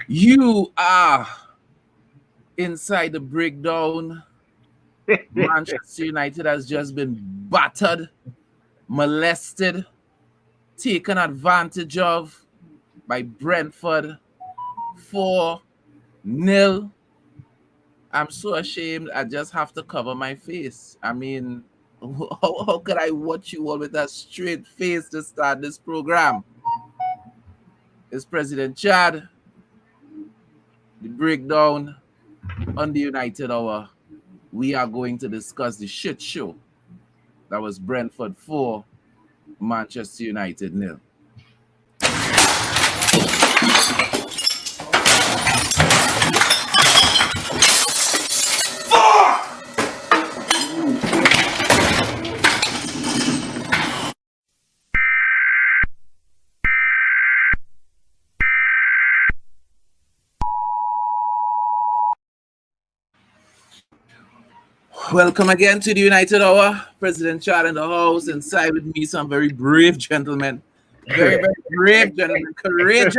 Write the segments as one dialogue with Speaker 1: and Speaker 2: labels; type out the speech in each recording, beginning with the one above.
Speaker 1: You are inside the breakdown. Manchester United has just been battered, molested, taken advantage of by Brentford 4-0. I'm so ashamed. I just have to cover my face. I mean, how could I watch you all with a straight face to start this program? It's President Chad, the breakdown on the United Hour. We are going to discuss the shit show that was Brentford 4, Manchester United 0. Welcome again to the United Hour. President Chad in the house. Inside with me, some very brave gentlemen. Very brave gentlemen. Courageous.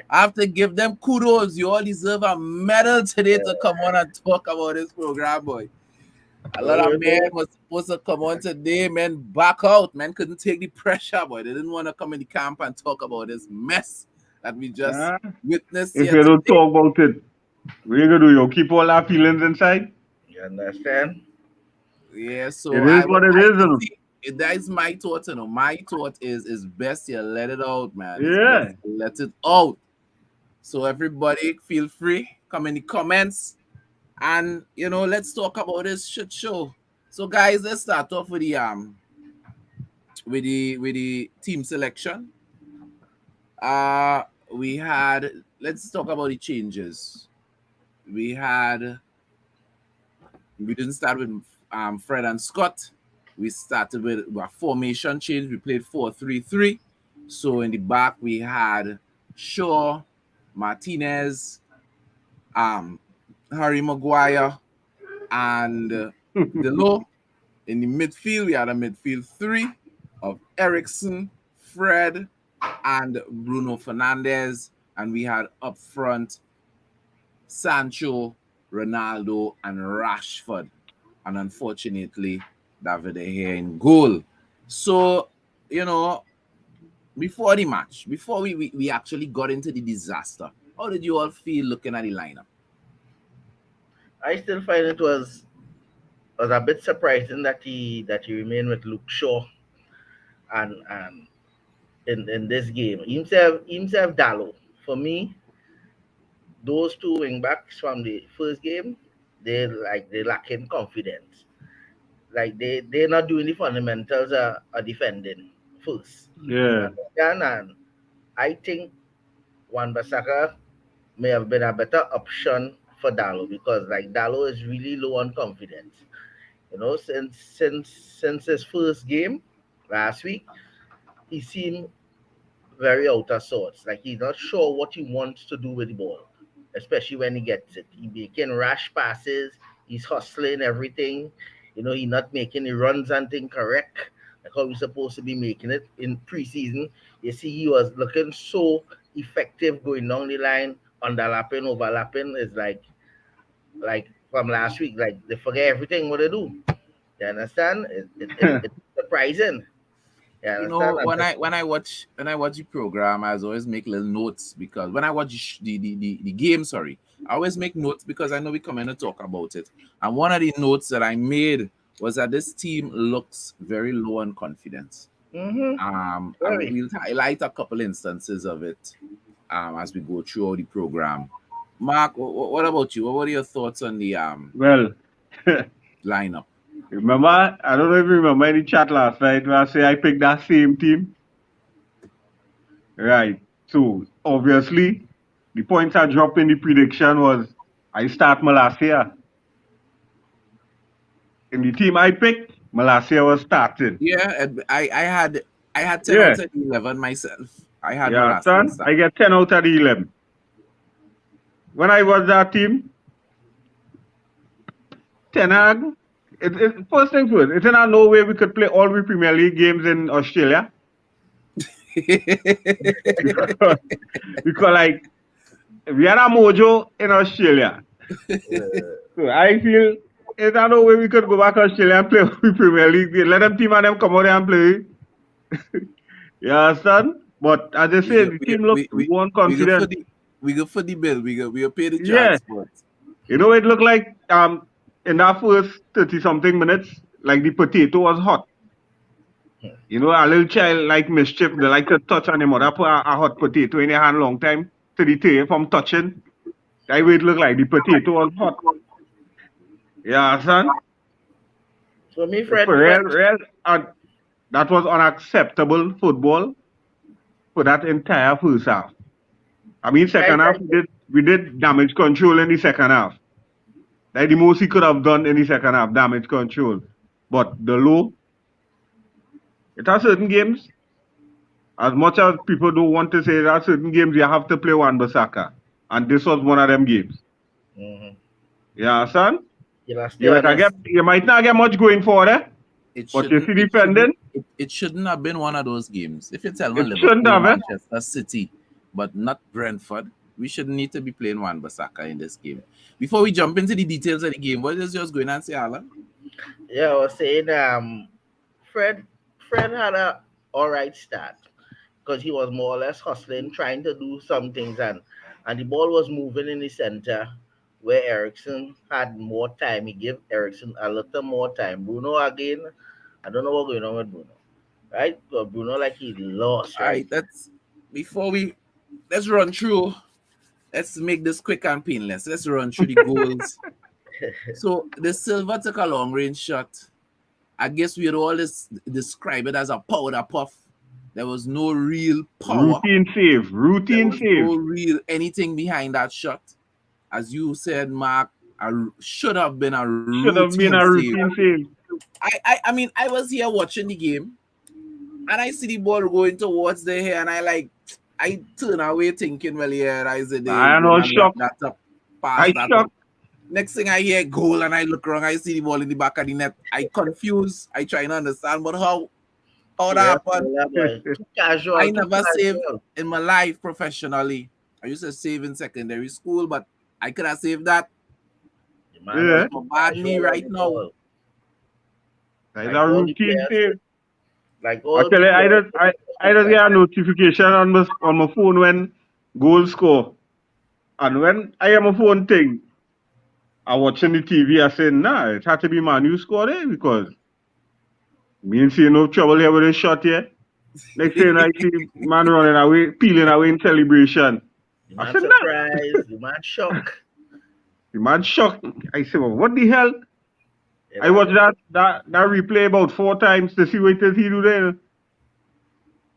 Speaker 1: I have to give them kudos. You all deserve a medal today to come on and talk about this program, boy. A lot of men was supposed to come on today, man, back out. Man couldn't take the pressure, boy. They didn't want to come in the camp and talk about this mess that we just witnessed
Speaker 2: If
Speaker 1: here
Speaker 2: you don't
Speaker 1: today.
Speaker 2: talk about it, what you gonna do? You keep all our feelings inside?
Speaker 3: You understand?
Speaker 1: Yeah, so
Speaker 2: It is what it is.
Speaker 1: that is my thought, My thought is best you let it out, man. It's
Speaker 2: Yeah.
Speaker 1: best you let it out. So everybody feel free, come in the comments, and let's talk about this shit show. So guys, let's start off with the team selection. Let's talk about the changes. We didn't start with Fred and Scott. We started with a formation change. We played 4-3-3. So in the back we had Shaw, Martinez, Harry Maguire, and Delo. In the midfield, we had a midfield three of Ericsson, Fred, and Bruno Fernandes. And we had up front Sancho, Ronaldo, and Rashford. And unfortunately, David De Gea in goal. So, before the match, before we actually got into the disaster, how did you all feel looking at the lineup?
Speaker 3: I still find it was a bit surprising that he remained with Luke Shaw and in this game. Himself Dallo. For me, those two wing backs from the first game, they lacking confidence. Like they're not doing the fundamentals of defending first. You
Speaker 2: Yeah.
Speaker 3: understand? And I think Wan Bissaka may have been a better option for Dallo because like Dallo is really low on confidence. Since his first game last week, he seemed very out of sorts. Like he's not sure what he wants to do with the ball, especially when he gets it. He making rash passes. He's hustling everything. He's not making the runs and thing correct. Like how he's supposed to be making it in preseason. You see, he was looking so effective going down the line, underlapping, overlapping. Is like from last week. Like they forget everything what they do. You understand? It's surprising. You understand?
Speaker 1: When I watch the program, I always make little notes because when I watch the game, I always make notes because I know we come in to talk about it. And one of the notes that I made was that this team looks very low on confidence. And we'll highlight a couple instances of it as we go through the program. Mark, what about you? What are your thoughts on the
Speaker 2: Well,
Speaker 1: lineup?
Speaker 2: remember, I don't know if you remember any chat last night where I say I picked that same team. Right. So obviously, the points I dropped in the prediction was I start Malasia. In the team I picked, Malasia was starting.
Speaker 1: Yeah, I had 10
Speaker 2: Yeah.
Speaker 1: out of 11 myself. I had
Speaker 2: You
Speaker 1: Malasia
Speaker 2: understand?
Speaker 1: start.
Speaker 2: I get 10 out of the 11. When I was that team, Ten Hag, first things first, it's in no way we could play all the Premier League games in Australia. because, because like we had a mojo in Australia.
Speaker 3: Uh,
Speaker 2: So I feel there's no way we could go back to Australia and play with Premier League. Let them team and them come out there and play. You understand? But as I
Speaker 1: we
Speaker 2: said,
Speaker 1: go,
Speaker 2: the team looked one
Speaker 1: we go for
Speaker 2: confident.
Speaker 1: the bill. We go pay the
Speaker 2: Yeah.
Speaker 1: transport.
Speaker 2: You know, it looked like in that first 30 something minutes, like the potato was hot. You know, a little child like mischief, they like to touch on him or put a hot potato in your hand long time to deter you from touching. That way it looked like the potato was hot. Yeah, son.
Speaker 3: so me,
Speaker 2: For
Speaker 3: Fred,
Speaker 2: real, and that was unacceptable football for that entire first half. I mean,
Speaker 3: I
Speaker 2: second half
Speaker 3: like
Speaker 2: we did damage control in the second half. Like the most he could have done in the second half, damage control. But the low, it has certain games. As much as people don't want to say there are certain games you have to play one Basaka. And this was one of them games.
Speaker 3: mm-hmm.
Speaker 2: Yeah, son.
Speaker 3: You know, stay
Speaker 2: You might not get much going for it, but you see defending,
Speaker 1: It shouldn't have been one of those games. If you're telling me
Speaker 2: it shouldn't
Speaker 1: Liverpool,
Speaker 2: have it.
Speaker 1: Manchester City, but not Brentford, we shouldn't need to be playing Wan Bissaka in this game. Before we jump into the details of the game, what is yours going on, say, Alan?
Speaker 3: Yeah, I was saying, Fred, Fred had a all right start because he was more or less hustling, trying to do some things, and the ball was moving in the center where Ericsson had more time. He gave Ericsson a little more time. Bruno again, I don't know what's going on with Bruno, right? But Bruno like he lost,
Speaker 1: All
Speaker 3: right?
Speaker 1: right, before we let's run through. Let's make this quick and painless. Let's run through the goals. So the Silva took a long range shot. I guess we'd all describe it as a powder puff. There was no real power.
Speaker 2: Routine save.
Speaker 1: There
Speaker 2: Routine
Speaker 1: was no
Speaker 2: save.
Speaker 1: real anything behind that shot. As you said, Mark, should have been a
Speaker 2: Should have
Speaker 1: routine
Speaker 2: been a
Speaker 1: save.
Speaker 2: routine save.
Speaker 1: I mean, I was here watching the game, and I see the ball going towards the hair, and I turn away thinking, well, yeah, I said they're
Speaker 2: I know
Speaker 1: gonna wrap
Speaker 2: shock.
Speaker 1: that up, pass
Speaker 2: I
Speaker 1: that up.
Speaker 2: shocked.
Speaker 1: Next thing I hear goal, and I look around, I see the ball in the back of the net. I confused. I try to understand, but how that
Speaker 3: Yeah,
Speaker 1: happened?
Speaker 3: boy. Too casual,
Speaker 1: I
Speaker 3: too
Speaker 1: never saved
Speaker 3: casual.
Speaker 1: in my life professionally. I used to save in secondary school, but I could have saved that.
Speaker 3: The man was
Speaker 2: Yeah.
Speaker 1: Just
Speaker 3: too
Speaker 1: my bad knee
Speaker 3: casual on
Speaker 1: right
Speaker 3: the
Speaker 1: now.
Speaker 3: ball.
Speaker 2: That's
Speaker 3: Like
Speaker 2: a
Speaker 3: all the
Speaker 2: routine
Speaker 3: players,
Speaker 2: save.
Speaker 3: like all the
Speaker 2: Actually,
Speaker 3: players
Speaker 2: I just
Speaker 3: like
Speaker 2: get a
Speaker 3: that.
Speaker 2: notification on my phone when goal score. And when I am a phone thing, I watching the TV, I say, nah, it had to be Man U score there because me ain't see no trouble here with this shot here. Next thing I see man running away, peeling away in celebration.
Speaker 3: The
Speaker 2: I
Speaker 3: man
Speaker 2: said, nah.
Speaker 3: surprised, the man shocked.
Speaker 2: The man shocked. I said, well, what the hell?
Speaker 3: You
Speaker 2: I
Speaker 3: know,
Speaker 2: watched that replay about 4 times to see what it is he do there.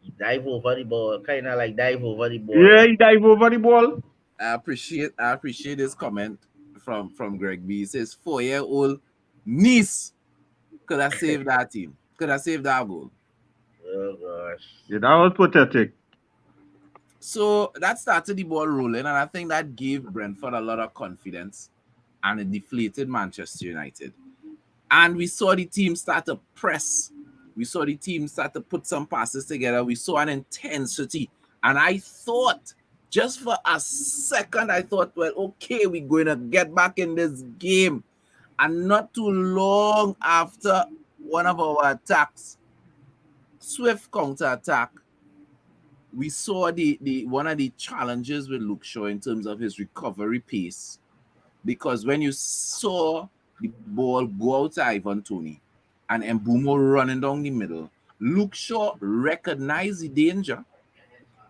Speaker 3: he dive over the ball, kind of like dive over the ball,
Speaker 2: Yeah,
Speaker 3: right?
Speaker 2: he dive over the ball.
Speaker 1: I appreciate this comment from Greg B. He says 4-year-old niece could have saved that team. Could have saved that goal.
Speaker 3: Oh gosh.
Speaker 2: Yeah, that was pathetic.
Speaker 1: So that started the ball rolling, and I think that gave Brentford a lot of confidence, and it deflated Manchester United. And we saw the team start to press. We saw the team start to put some passes together. We saw an intensity. And I thought, just for a second, I thought, well, okay, we're going to get back in this game. And not too long after one of our attacks, swift counter attack, we saw the one of the challenges with Luke Shaw in terms of his recovery pace. Because when you saw the ball go out to Ivan Toney and Mbumo running down the middle, Luke Shaw recognized the danger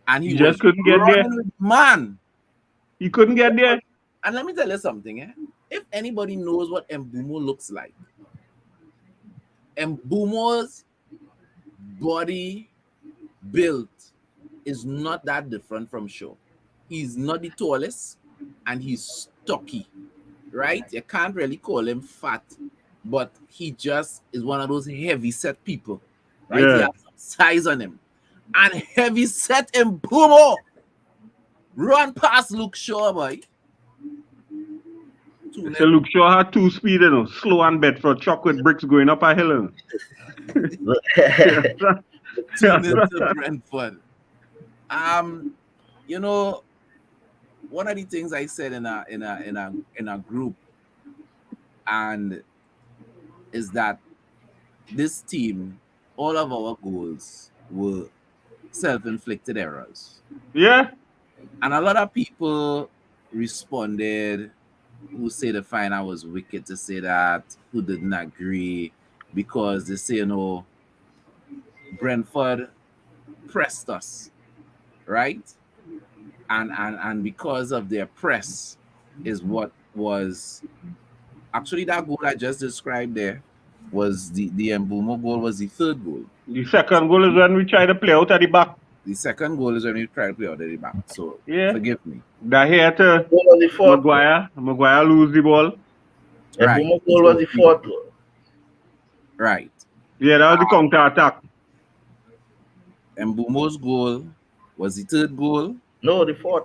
Speaker 1: and he
Speaker 2: He just
Speaker 1: was
Speaker 2: couldn't get there.
Speaker 1: running with man.
Speaker 2: He couldn't get there.
Speaker 1: And let me tell you something, if anybody knows what Mbumo looks like, Mbumo's body build is not that different from Shaw. He's not the tallest and he's stocky, right? You can't really call him fat, but he just is one of those heavy set people, right? He
Speaker 2: Yeah.
Speaker 1: has some size on him. And heavy set in Pumo. Run past Luke Shaw, boy.
Speaker 2: So Luke Shaw had two speed, slow and Bedford truck with bricks going up a hill.
Speaker 3: Look,
Speaker 2: Yeah,
Speaker 1: Tune into Brentford. Um, you know, one of the things I said in a group and is that this team, all of our goals were self-inflicted errors.
Speaker 2: Yeah,
Speaker 1: And a lot of people responded who say the final was wicked to say that, who didn't agree because they say, Brentford pressed us, right? And because of their press is what was actually that goal I just described there was the Mbumo goal was the third goal.
Speaker 2: the second goal is when we try to play out at the back.
Speaker 1: The second goal is when we try to play out of the back. So
Speaker 2: Yeah,
Speaker 1: forgive me.
Speaker 2: that here to
Speaker 3: Goal was the fourth goal.
Speaker 2: Maguire lose the ball.
Speaker 3: And
Speaker 1: Right.
Speaker 3: Boomer goal was
Speaker 1: So
Speaker 3: the fourth goal.
Speaker 1: right.
Speaker 2: Yeah, that was the counter attack.
Speaker 1: Mbumo's goal was the third goal.
Speaker 3: No, the fourth.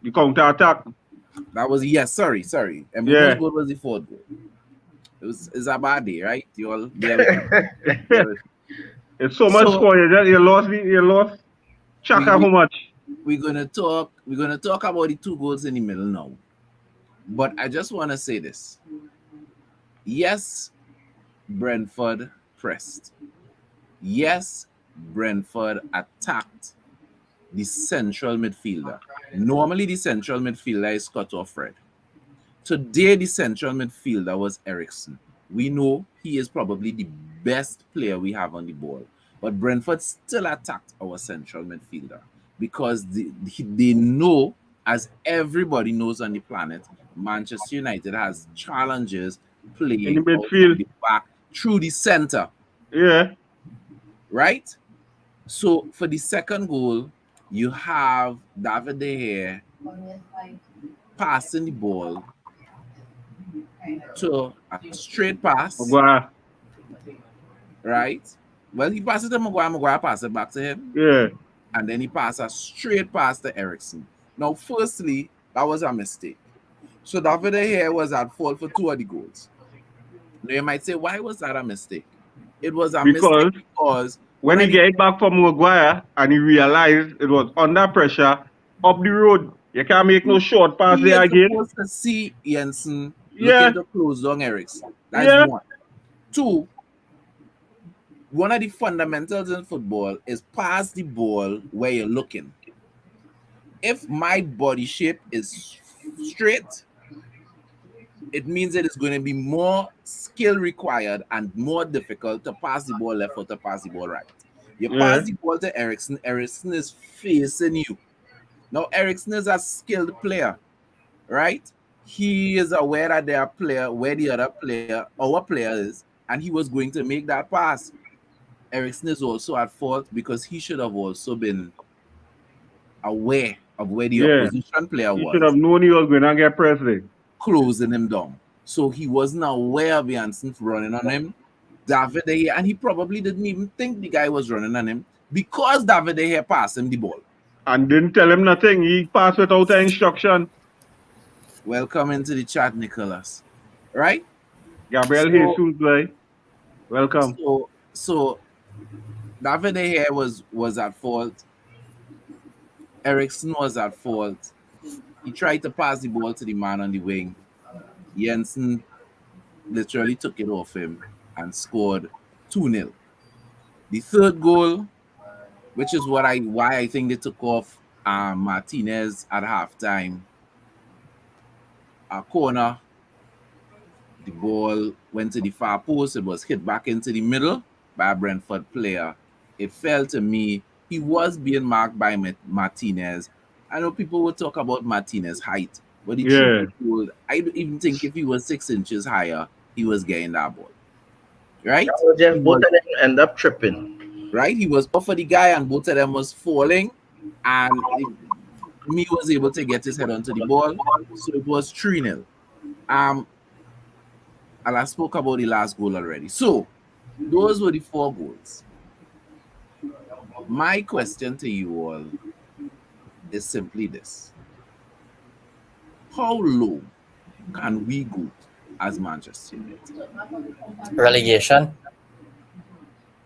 Speaker 2: The counter attack.
Speaker 1: That was yes, sorry. Mbumo's
Speaker 2: Yeah.
Speaker 1: goal was the fourth goal. It's a bad day, right? You all bear with me. Bear with me.
Speaker 2: It's so much
Speaker 1: So
Speaker 2: score. You lost track
Speaker 1: we,
Speaker 2: of
Speaker 1: we
Speaker 2: how much.
Speaker 1: we're gonna talk about the two goals in the middle now. But I just wanna say this. Yes, Brentford pressed. Yes, Brentford attacked the central midfielder. Normally the central midfielder is cut off red. Today, the central midfielder was Ericsson. We know he is probably the best player we have on the ball. But Brentford still attacked our central midfielder because they know, as everybody knows on the planet, Manchester United has challenges
Speaker 2: In the
Speaker 1: playing out from
Speaker 2: midfield.
Speaker 1: the back through the center,
Speaker 2: Yeah.
Speaker 1: right? So for the second goal, you have David De Gea passing the ball to a straight pass,
Speaker 2: Maguire.
Speaker 1: right? Well, he passes to Maguire, Maguire passes it back to him,
Speaker 2: Yeah.
Speaker 1: and then he passes a straight pass to Ericsson. Now, firstly, that was a mistake. So David here was at fault for two of the goals. Now you might say, why was that a mistake? It was a mistake
Speaker 2: Because
Speaker 1: because one
Speaker 2: when
Speaker 1: of
Speaker 2: he
Speaker 1: the
Speaker 2: get it back from Maguire and he realized it was under pressure up the road, you can't make no short pass
Speaker 1: he
Speaker 2: there
Speaker 1: is
Speaker 2: again.
Speaker 1: supposed to see Jensen
Speaker 2: Yeah.
Speaker 1: looking to close down Ericsson. That is
Speaker 2: Yeah.
Speaker 1: one. Two, one of the fundamentals in football is pass the ball where you're looking. If my body shape is straight, it means it is going to be more skill required and more difficult to pass the ball left or to pass the ball right. You
Speaker 2: Yeah.
Speaker 1: pass the ball to Ericsson, Ericsson is facing you. Now, Ericsson is a skilled player, right? He is aware that their player, where the other player, our player is, and he was going to make that pass. Ericsson is also at fault because he should have also been aware of where the
Speaker 2: Yeah.
Speaker 1: opposition player
Speaker 2: He should have
Speaker 1: was,
Speaker 2: known he was going to get pressed there.
Speaker 1: closing him down. So he wasn't aware of Janssen running on him. David De Gea, and he probably didn't even think the guy was running on him because David De Gea passed him the ball.
Speaker 2: And didn't tell him nothing. He passed without an instruction.
Speaker 1: Welcome into the chat, Nicholas. Right?
Speaker 2: Gabriel
Speaker 1: So,
Speaker 2: Jesus, boy. Welcome.
Speaker 1: so David De Gea was at fault. Ericsson was at fault. He tried to pass the ball to the man on the wing. Jensen literally took it off him and scored 2-0. The third goal, which is why I think they took off Martinez at halftime, a corner. The ball went to the far post. It was hit back into the middle by a Brentford player. It fell to me. He was being marked by Martinez. I know people will talk about Martinez's height, but the truth
Speaker 2: Yeah.
Speaker 1: be told, I don't even think if he was 6 inches higher, he was getting that ball. Right? He
Speaker 3: Just both
Speaker 1: was
Speaker 3: of them end up tripping.
Speaker 1: right. He was off for the guy, and both of them was falling, and me was able to get his head onto the ball, so it was 3-0. And I spoke about the last goal already. So those were the four goals. My question to you all is simply this: how low can we go as Manchester United?
Speaker 4: Relegation.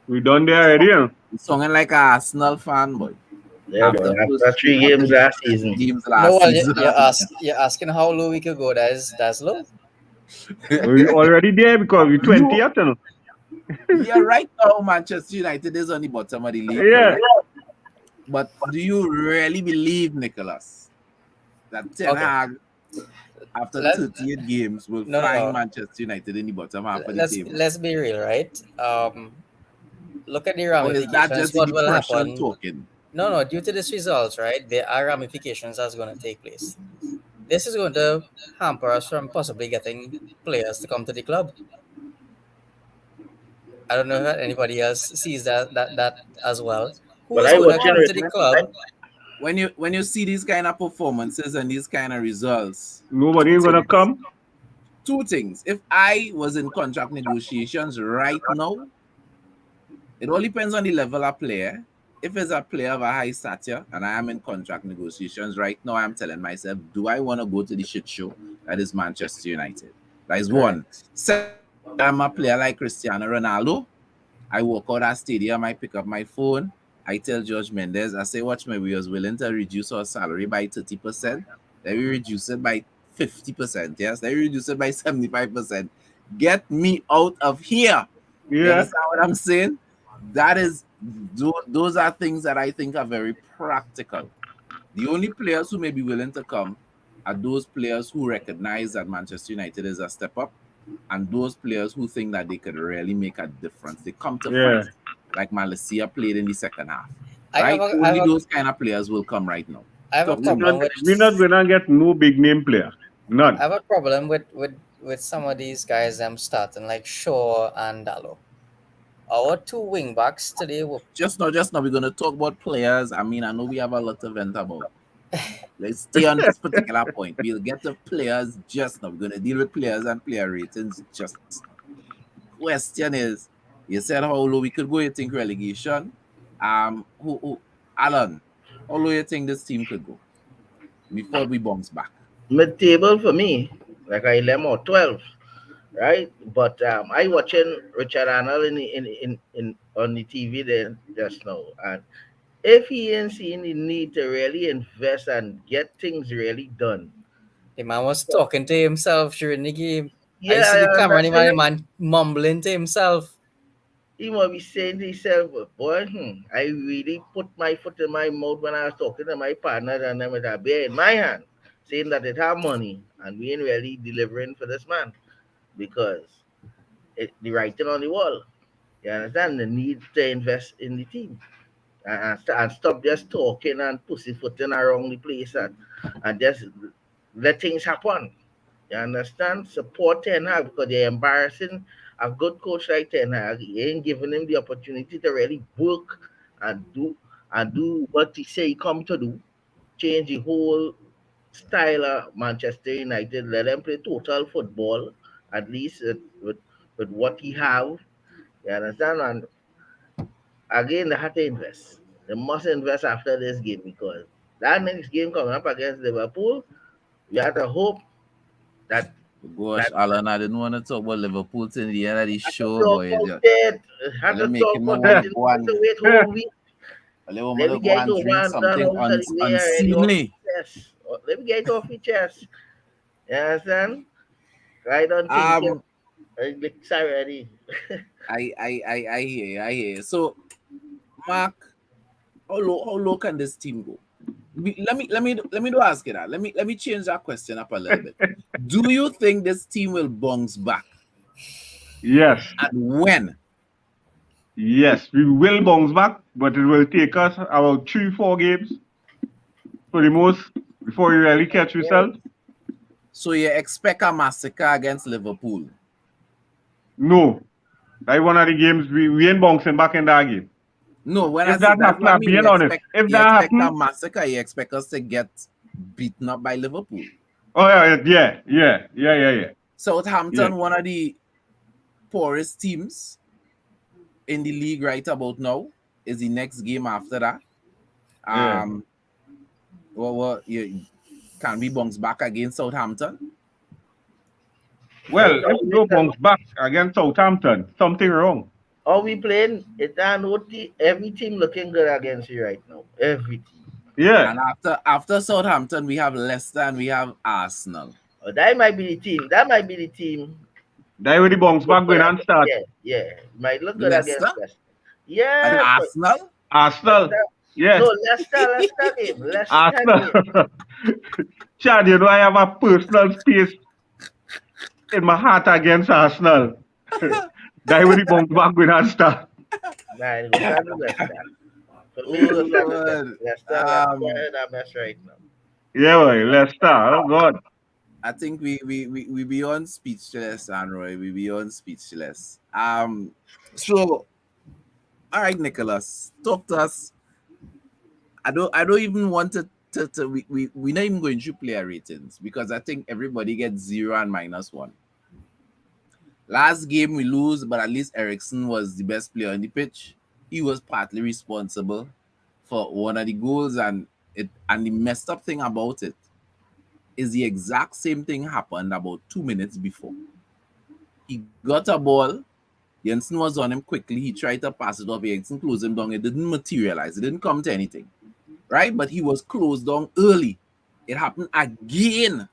Speaker 2: We done there already. Huh?
Speaker 1: It's sounding like a Arsenal fan, boy.
Speaker 3: Yeah,
Speaker 1: after
Speaker 3: man.
Speaker 1: first
Speaker 3: After
Speaker 1: three
Speaker 3: three games
Speaker 1: consecutive
Speaker 3: last season.
Speaker 1: games
Speaker 4: No,
Speaker 1: last
Speaker 4: well,
Speaker 1: season.
Speaker 4: you're asking how low we could go. That's low.
Speaker 2: We already there because we
Speaker 1: You
Speaker 2: 20th, you know.
Speaker 1: Yeah, right now Manchester United is on the bottom of the league,
Speaker 2: Yeah.
Speaker 1: correct? But do you really believe, Nicholas, that Ten
Speaker 4: Okay,
Speaker 1: Hag, after
Speaker 4: let
Speaker 1: 38 games, will
Speaker 4: no, no,
Speaker 1: find
Speaker 4: no.
Speaker 1: Manchester United in the bottom half of the
Speaker 4: Let's
Speaker 1: table?
Speaker 4: let's be real, right? Look at the
Speaker 1: Or is that
Speaker 4: ramifications.
Speaker 1: just the
Speaker 4: What will
Speaker 1: depression
Speaker 4: happen?
Speaker 1: talking?
Speaker 4: No, no. Due to this results, right? There are ramifications that's going to take place. This is going to hamper us from possibly getting players to come to the club. I don't know if anybody else sees that as well. Who
Speaker 3: But
Speaker 4: is
Speaker 3: I
Speaker 4: going to
Speaker 3: watching
Speaker 4: come to the
Speaker 3: Richard.
Speaker 4: club?
Speaker 1: When you see these kind of performances and these kind of results,
Speaker 2: Nobody
Speaker 1: two
Speaker 2: ain't gonna
Speaker 1: things.
Speaker 2: come.
Speaker 1: Two things. If I was in contract negotiations right now, it all depends on the level of player. If it's a player of a high stature and I am in contract negotiations right now, I'm telling myself, do I want to go to the shit show that is Manchester United? That is one.
Speaker 4: Correct.
Speaker 1: Second, if I'm a player like Cristiano Ronaldo, I walk out that stadium, I pick up my phone, I tell George Mendes, I say, watch me, we was willing to reduce our salary by 30%. Then we reduce it by 50%. Yes, then we reduce it by 75%. Get me out of here. You
Speaker 2: Yeah.
Speaker 1: understand what I'm saying? That is, those are things that I think are very practical. The only players who may be willing to come are those players who recognize that Manchester United is a step up and those players who think that they could really make a difference. They come to
Speaker 2: Yeah.
Speaker 1: fight, like Malaysia played in the second half,
Speaker 4: I have
Speaker 1: right?
Speaker 4: a I have
Speaker 1: Only
Speaker 4: a
Speaker 1: those kind of players will come right now.
Speaker 4: I have a
Speaker 1: Talk to me.
Speaker 2: We not gonna get no big name player.
Speaker 4: I
Speaker 2: None.
Speaker 4: have a problem with some of these guys. I'm starting like Shaw and Dallo. Our two wing backs today were
Speaker 1: Just now, we're gonna talk about players. I mean, I know we have a lot to vent about. Let's stay on this particular point. We'll get to players just now. We're gonna deal with players and player ratings just now. Question is, you said how low we could go. You think relegation? Who Alan? How low you think this team could go before we bounce back?
Speaker 3: Mid table for me, like I 11 or 12, right? But I watching Richard Arnold in on the TV there just now. And if he ain't seeing the need to really invest and get things really done.
Speaker 4: the man was talking to himself during the game. I
Speaker 3: Yeah,
Speaker 4: see the
Speaker 3: I
Speaker 4: camera and
Speaker 3: understand.
Speaker 4: the man mumbling to himself.
Speaker 3: He might be saying to himself, boy, I really put my foot in my mouth when I was talking to my partner and then with a beer in my hand, saying that it have money and we ain't really delivering for this man because the writing on the wall. You understand the need to invest in the team and stop just talking and pussyfooting around the place and just let things happen. You understand? Support Ten Hag because they're embarrassing a good coach like Ten Hag. He ain't giving him the opportunity to really work and do what he say he come to do. Change the whole style of Manchester United. Let them play total football, at least with what he have. You understand? And again, they have to invest. They must invest after this game because that next game coming up against Liverpool, we have to hope that
Speaker 1: Gosh,
Speaker 3: that
Speaker 1: Alan, I didn't want to talk about Liverpool till the end of the
Speaker 3: had to
Speaker 1: show,
Speaker 3: talk
Speaker 1: boy.
Speaker 3: about that. Had
Speaker 1: You're
Speaker 3: to talk
Speaker 1: making me
Speaker 3: about
Speaker 1: want
Speaker 3: that
Speaker 1: to
Speaker 3: in
Speaker 1: go and
Speaker 3: the wait whole week.
Speaker 1: want
Speaker 3: Let
Speaker 1: to
Speaker 3: me
Speaker 1: go
Speaker 3: get
Speaker 1: and
Speaker 3: to
Speaker 1: drink
Speaker 3: one done
Speaker 1: something
Speaker 3: out of the way already off
Speaker 1: unseemly.
Speaker 3: the chest. Let me get off the chest. You understand? Right on thinking.
Speaker 1: Um,
Speaker 3: Sorry, already.
Speaker 1: I hear you, I hear you. So, Mark, how low can this team go? Let me do ask you that. Let me change that question up a little bit. Do you think this team will bounce back?
Speaker 2: Yes.
Speaker 1: And when?
Speaker 2: Yes. We will bounce back, but it will take us about 3, 4 games for the most before we really catch results.
Speaker 1: So you expect a massacre against Liverpool?
Speaker 2: No. That one of the games we ain't bouncing back in that game.
Speaker 1: No, when I
Speaker 2: If
Speaker 1: say
Speaker 2: that
Speaker 1: that's
Speaker 2: happen,
Speaker 1: what I
Speaker 2: I'm
Speaker 1: mean.
Speaker 2: being
Speaker 1: You
Speaker 2: honest.
Speaker 1: expect
Speaker 2: If
Speaker 1: you
Speaker 2: that
Speaker 1: expect a
Speaker 2: happen,
Speaker 1: massacre. You expect us to get beaten up by Liverpool.
Speaker 2: oh yeah. Yeah.
Speaker 1: Southampton, one of the poorest teams in the league right about now, is the next game after that.
Speaker 2: Yeah.
Speaker 1: Um, you can we bounce back against Southampton?
Speaker 3: It's
Speaker 2: Well, if we
Speaker 3: always
Speaker 2: go bounce back against Southampton, something wrong.
Speaker 3: how we playing. It's not every team looking good against you right now. Every team.
Speaker 2: Yeah,
Speaker 1: And after Southampton, we have Leicester and we have Arsenal.
Speaker 3: Oh, that might be the team. That might be the team.
Speaker 2: that way the bounce
Speaker 3: Look
Speaker 2: back
Speaker 3: good
Speaker 2: going and start.
Speaker 3: yeah, yeah. Might look good
Speaker 1: Leicester
Speaker 3: against Leicester.
Speaker 1: and
Speaker 3: Yeah, but
Speaker 1: Arsenal.
Speaker 2: Arsenal,
Speaker 3: Leicester.
Speaker 2: yeah,
Speaker 3: No, Leicester game. Leicester
Speaker 2: Arsenal.
Speaker 3: game.
Speaker 2: Chad, you know I have a personal space in my heart against Arsenal. That way the bounce back going and start.
Speaker 3: Nah, it goes start with Leicester. For me, it
Speaker 1: Oh
Speaker 3: goes start with Leicester.
Speaker 1: Lord.
Speaker 3: Leicester in a mess right now.
Speaker 2: Yeah, boy, Leicester. Oh God.
Speaker 1: I think we beyond speechless, Anroy. We beyond speechless. So all right, Nicholas, talk to us. I don't even want to we're not even going through player ratings because I think everybody gets 0 and -1. Last game we lose, but at least Ericsson was the best player on the pitch. He was partly responsible for one of the goals, and the messed up thing about it is the exact same thing happened about 2 minutes before. He got a ball. Jensen was on him quickly. He tried to pass it off. Jensen closed him down. It didn't materialize. It didn't come to anything, right? But he was closed down early. It happened again,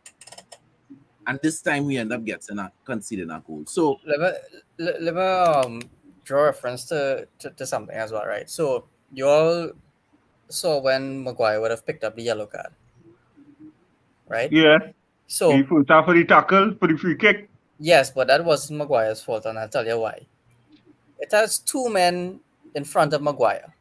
Speaker 1: and this time we end up getting conceding a goal. So
Speaker 4: Let me draw reference to something as well, right? So you all saw when Maguire would have picked up the yellow card, right?
Speaker 2: Yeah. He
Speaker 4: So
Speaker 2: first half for the tackle for the free kick.
Speaker 4: yes, but that wasn't Maguire's fault, and I'll tell you why. It has two men in front of Maguire.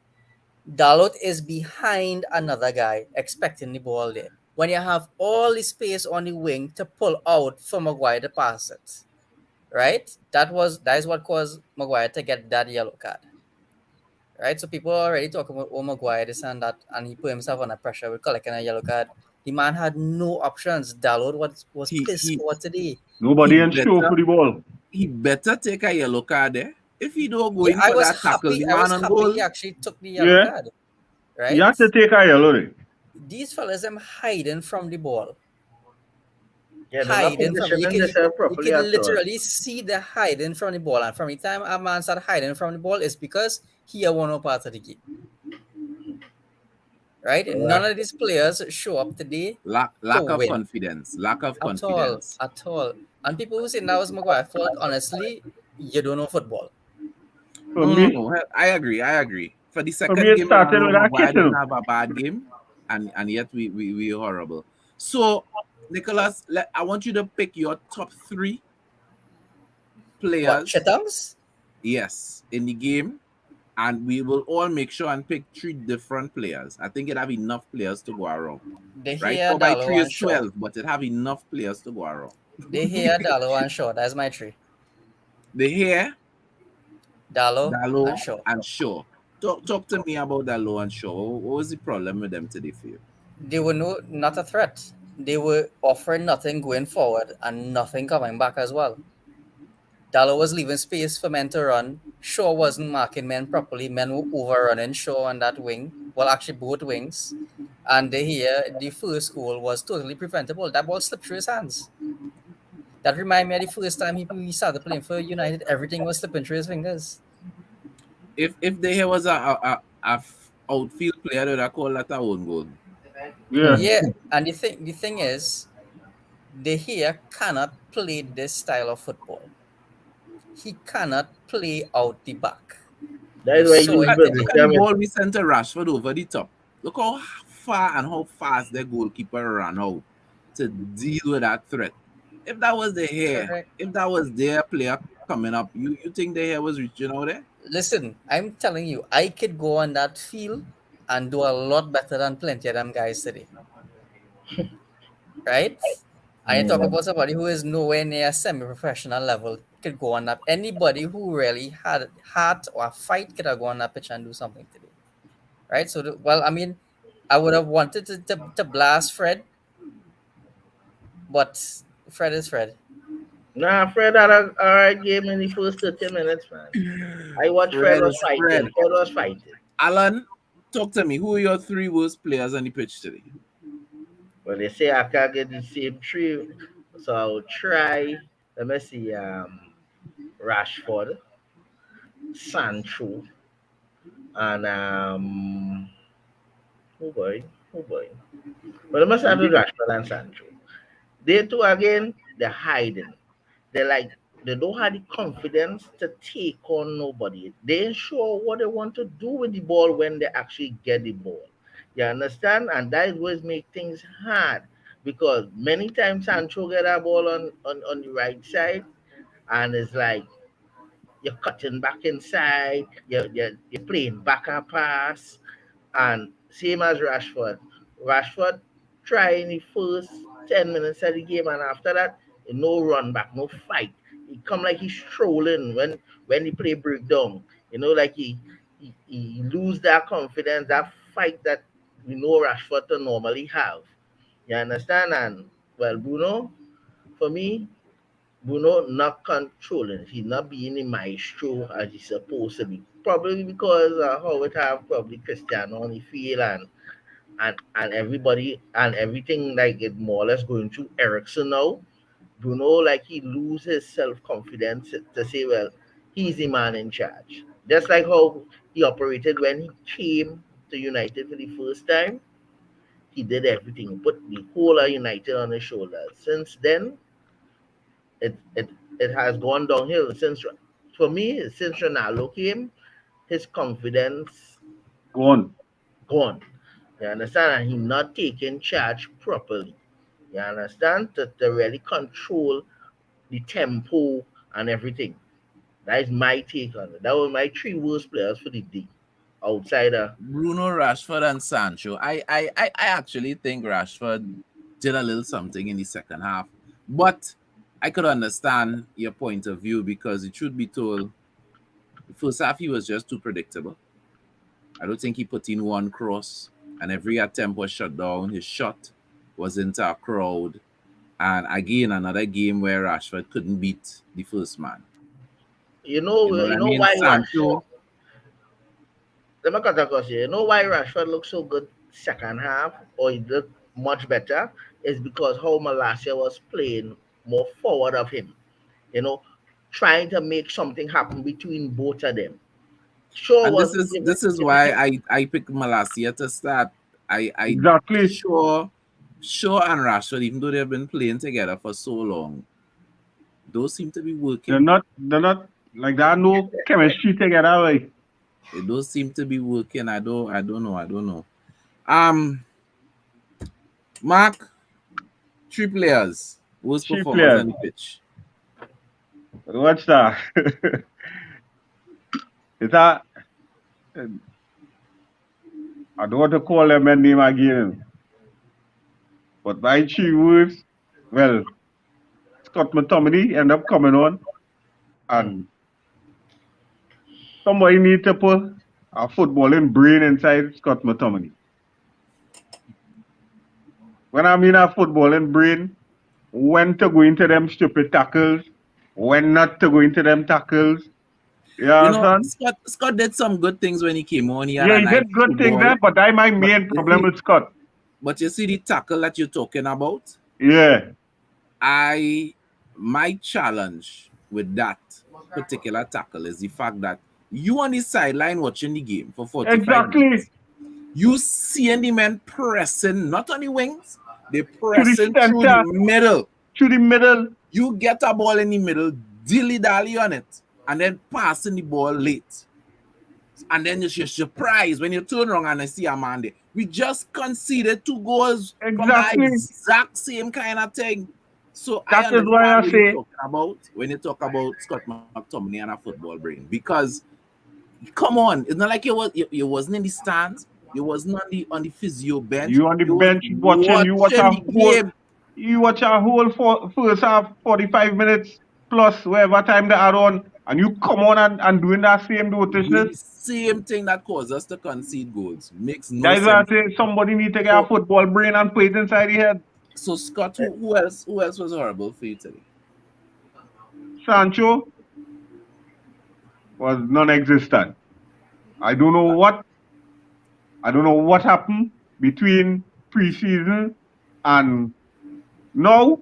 Speaker 4: Dalot is behind another guy, expecting the ball there. When you have all the space on the wing to pull out for Maguire to pass it, right? That is what caused Maguire to get that yellow card, right? So people are already talking about Maguire this and that, and he put himself under pressure with collecting a yellow card. The man had no options. Dalot was
Speaker 1: he
Speaker 4: pissed
Speaker 1: he
Speaker 4: poor today.
Speaker 1: he
Speaker 2: Nobody in show
Speaker 1: better
Speaker 2: for the ball.
Speaker 1: he better take a yellow card there. If he don't go
Speaker 4: Yeah,
Speaker 1: in for that tackle, the
Speaker 4: I
Speaker 1: man
Speaker 4: was
Speaker 1: on
Speaker 4: happy he
Speaker 1: goal.
Speaker 4: actually took the yellow
Speaker 2: Yeah.
Speaker 4: card,
Speaker 2: He
Speaker 4: right?
Speaker 2: had to take a yellow.
Speaker 4: These fellas them hiding from the ball,
Speaker 3: Yeah, they're not
Speaker 4: hiding from
Speaker 3: positioning themselves
Speaker 4: you
Speaker 3: properly
Speaker 4: can
Speaker 3: at all.
Speaker 4: literally see the hiding from the ball, and from the time a man started hiding from the ball is because he had one part of the game, right? None of these players show up today to
Speaker 1: Lack of
Speaker 4: win
Speaker 1: confidence. Lack of
Speaker 4: at all,
Speaker 1: confidence.
Speaker 4: at all. And people who say that was Maguire's fault, honestly, you don't know football.
Speaker 2: For
Speaker 1: No.
Speaker 2: me,
Speaker 1: Hell, I agree. For the
Speaker 2: for me,
Speaker 1: second
Speaker 2: it
Speaker 1: game in a
Speaker 2: started
Speaker 1: row,
Speaker 2: with a
Speaker 1: Maguire didn't
Speaker 2: kissing.
Speaker 1: have a bad game, and yet we horrible. So, Nicholas, I want you to pick your top three
Speaker 4: What,
Speaker 1: players,
Speaker 4: Chetams?
Speaker 1: yes, in the game, and we will all make sure and pick three different players. I think it have enough players to go around,
Speaker 4: They
Speaker 1: right?
Speaker 4: hear
Speaker 1: 4 by 3
Speaker 4: Dalo and
Speaker 1: is
Speaker 4: Shaw.
Speaker 1: 12, but it have enough players to go around.
Speaker 4: They hear Dalo and Shaw. That's my three.
Speaker 1: The hair,
Speaker 4: Dalo and
Speaker 1: Dallo,
Speaker 4: Shaw.
Speaker 1: and Shaw. Talk to me about Dallo and Shaw. What was the problem with them today for you?
Speaker 4: They were not a threat. They were offering nothing going forward and nothing coming back as well. Dallo was leaving space for men to run. Shaw wasn't marking men properly. Men were overrunning Shaw on that wing. Well, actually, both wings. And the first goal was totally preventable. That ball slipped through his hands. That reminded me of the first time he started playing for United. Everything was slipping through his fingers.
Speaker 1: If there was a outfield player that I call that a own goal.
Speaker 2: Yeah.
Speaker 4: Yeah, and the thing is, De Gea cannot play this style of football. He cannot play out the back.
Speaker 3: That
Speaker 4: You
Speaker 3: is why he
Speaker 4: saw
Speaker 3: lose
Speaker 4: it
Speaker 1: Look
Speaker 4: today.
Speaker 1: at the
Speaker 3: position.
Speaker 1: ball we sent to Rashford over the top. Look how far and how fast the goalkeeper ran out to deal with that threat. If that was the hair,
Speaker 4: Correct.
Speaker 1: if that was their player coming up, you think the hair was reaching out there?
Speaker 4: Listen, I'm telling you, I could go on that field and do a lot better than plenty of them guys today, right? I talk
Speaker 3: Mm.
Speaker 4: about somebody who is nowhere near semi-professional level could go on that. Anybody who really had heart or a fight could have gone on that pitch and do something today, right? So, well, I mean, I would have wanted to blast Fred, but Fred is Fred.
Speaker 3: Nah, Fred had a alright game in the first 30 minutes, man. I watched Fred
Speaker 1: Fred
Speaker 3: was
Speaker 1: is
Speaker 3: fighting.
Speaker 1: Fred.
Speaker 3: Fred was fighting.
Speaker 1: Alan, talk to me. Who are your three worst players on the pitch today?
Speaker 3: But they say I can't get the same three. So I'll try. Let me see. Rashford, Sancho, and oh boy. Oh boy. But I must
Speaker 2: And
Speaker 3: have to
Speaker 2: the,
Speaker 3: Rashford and Sancho. They two again, they're hiding. They're like they don't have the confidence to take on nobody. They ain't sure what they want to do with the ball when they actually get the ball. You understand? And that is what make things hard because many times Sancho get a ball on the right side and it's like you're cutting back inside, you're playing back and pass, and same as Rashford. Rashford try in the first 10 minutes of the game, and after that, no run back, no fight. He come like he's strolling when the play break down. Like he lose that confidence, that fight that we know Rashford to normally have. You understand? And well, for me, Bruno not controlling. He's not being the maestro as he's supposed to be. Probably because how it have probably Cristiano on the field and everybody and everything like it more or less going through Ericsson now. Bruno like he loses self confidence to say, well, he's the man in charge. Just like how he operated when he came to United for the first time. He did everything, he put the whole of United on his shoulders. Since then, it it it has gone downhill since for me since Ronaldo came, his confidence
Speaker 2: gone.
Speaker 3: gone. You understand? And he not taking charge properly. You understand? To really control the tempo and everything. That is my take on it. That was my three worst players for the day. Outsider.
Speaker 1: Bruno, Rashford, and Sancho. I actually think Rashford did a little something in the second half, but I could understand your point of view because the truth be told, the first half he was just too predictable. I don't think he put in one cross, and every attempt was shut down. His shot was into a crowd, and again another game where Rashford couldn't beat the first man. You know what
Speaker 3: You
Speaker 1: I
Speaker 3: know
Speaker 1: mean?
Speaker 3: why Rashford.
Speaker 1: Sancho,
Speaker 3: Let me cut across here. You know why Rashford looks so good second half, or he looked much better, is because how Malasia was playing more forward of him. You know, trying to make something happen between both of them. Sure
Speaker 1: and
Speaker 3: was
Speaker 1: this is
Speaker 3: if
Speaker 1: why I picked Malasia to start. I
Speaker 2: Exactly.
Speaker 1: sure and Rashford, even though they've been playing together for so long, those seem to be working.
Speaker 2: They're not like that. No chemistry together. Like
Speaker 1: Those seem to be working. I don't know. Mark, three players, worst
Speaker 2: three
Speaker 1: performers
Speaker 2: players.
Speaker 1: on the pitch.
Speaker 2: What's that? Is that I don't want to call them a name again, but my three words. Well, Scott McTominay end up coming on,
Speaker 3: mm,
Speaker 2: and somebody need to put a footballing brain inside Scott McTominay. When I mean a footballing brain, when to go into them stupid tackles, when not to go into them tackles. You
Speaker 1: You know,
Speaker 2: understand?
Speaker 1: Scott did some good things when he came on. He had
Speaker 2: Yeah,
Speaker 1: a
Speaker 2: he
Speaker 1: nice
Speaker 2: did good
Speaker 1: through
Speaker 2: things
Speaker 1: ball.
Speaker 2: there, but that's my
Speaker 1: But
Speaker 2: main
Speaker 1: you
Speaker 2: problem
Speaker 1: see,
Speaker 2: with Scott.
Speaker 1: the tackle that you're talking about,
Speaker 2: Yeah,
Speaker 1: I my challenge with that particular tackle is the fact that you on the sideline watching the game for 45
Speaker 2: exactly.
Speaker 1: minutes. You seeing the men pressing, not on the wings, they
Speaker 2: To the
Speaker 1: pressing through the
Speaker 2: center,
Speaker 1: middle.
Speaker 2: to the middle.
Speaker 1: You get a ball in the middle, dilly dally on it, and then passing the ball late. And then you're surprised when you turn around and I see a man there. We just conceded 2 goals from that
Speaker 2: Exactly.
Speaker 1: exact same kind of thing. So I
Speaker 2: That is why
Speaker 1: understand
Speaker 2: I
Speaker 1: what you're
Speaker 2: say,
Speaker 1: talking about when you talk about Scott McTominay and a football brain. Because come on, it's not like you wasn't in the stands, you wasn't on the physio bench,
Speaker 2: you on the
Speaker 1: you was
Speaker 2: bench watching,
Speaker 1: watching the game.
Speaker 2: you watch a whole first half, 45 minutes plus, whatever time they add on, and you come on and doing that same
Speaker 1: Doing
Speaker 2: notishness.
Speaker 1: the same thing that caused us to concede goals. Makes no
Speaker 2: That is why I
Speaker 1: sense.
Speaker 2: say somebody need to get a
Speaker 1: So
Speaker 2: football brain and put it inside the head.
Speaker 1: so Scott, who else was horrible for you today?
Speaker 2: Sancho was non-existent. I don't know what I don't know what happened between preseason and now,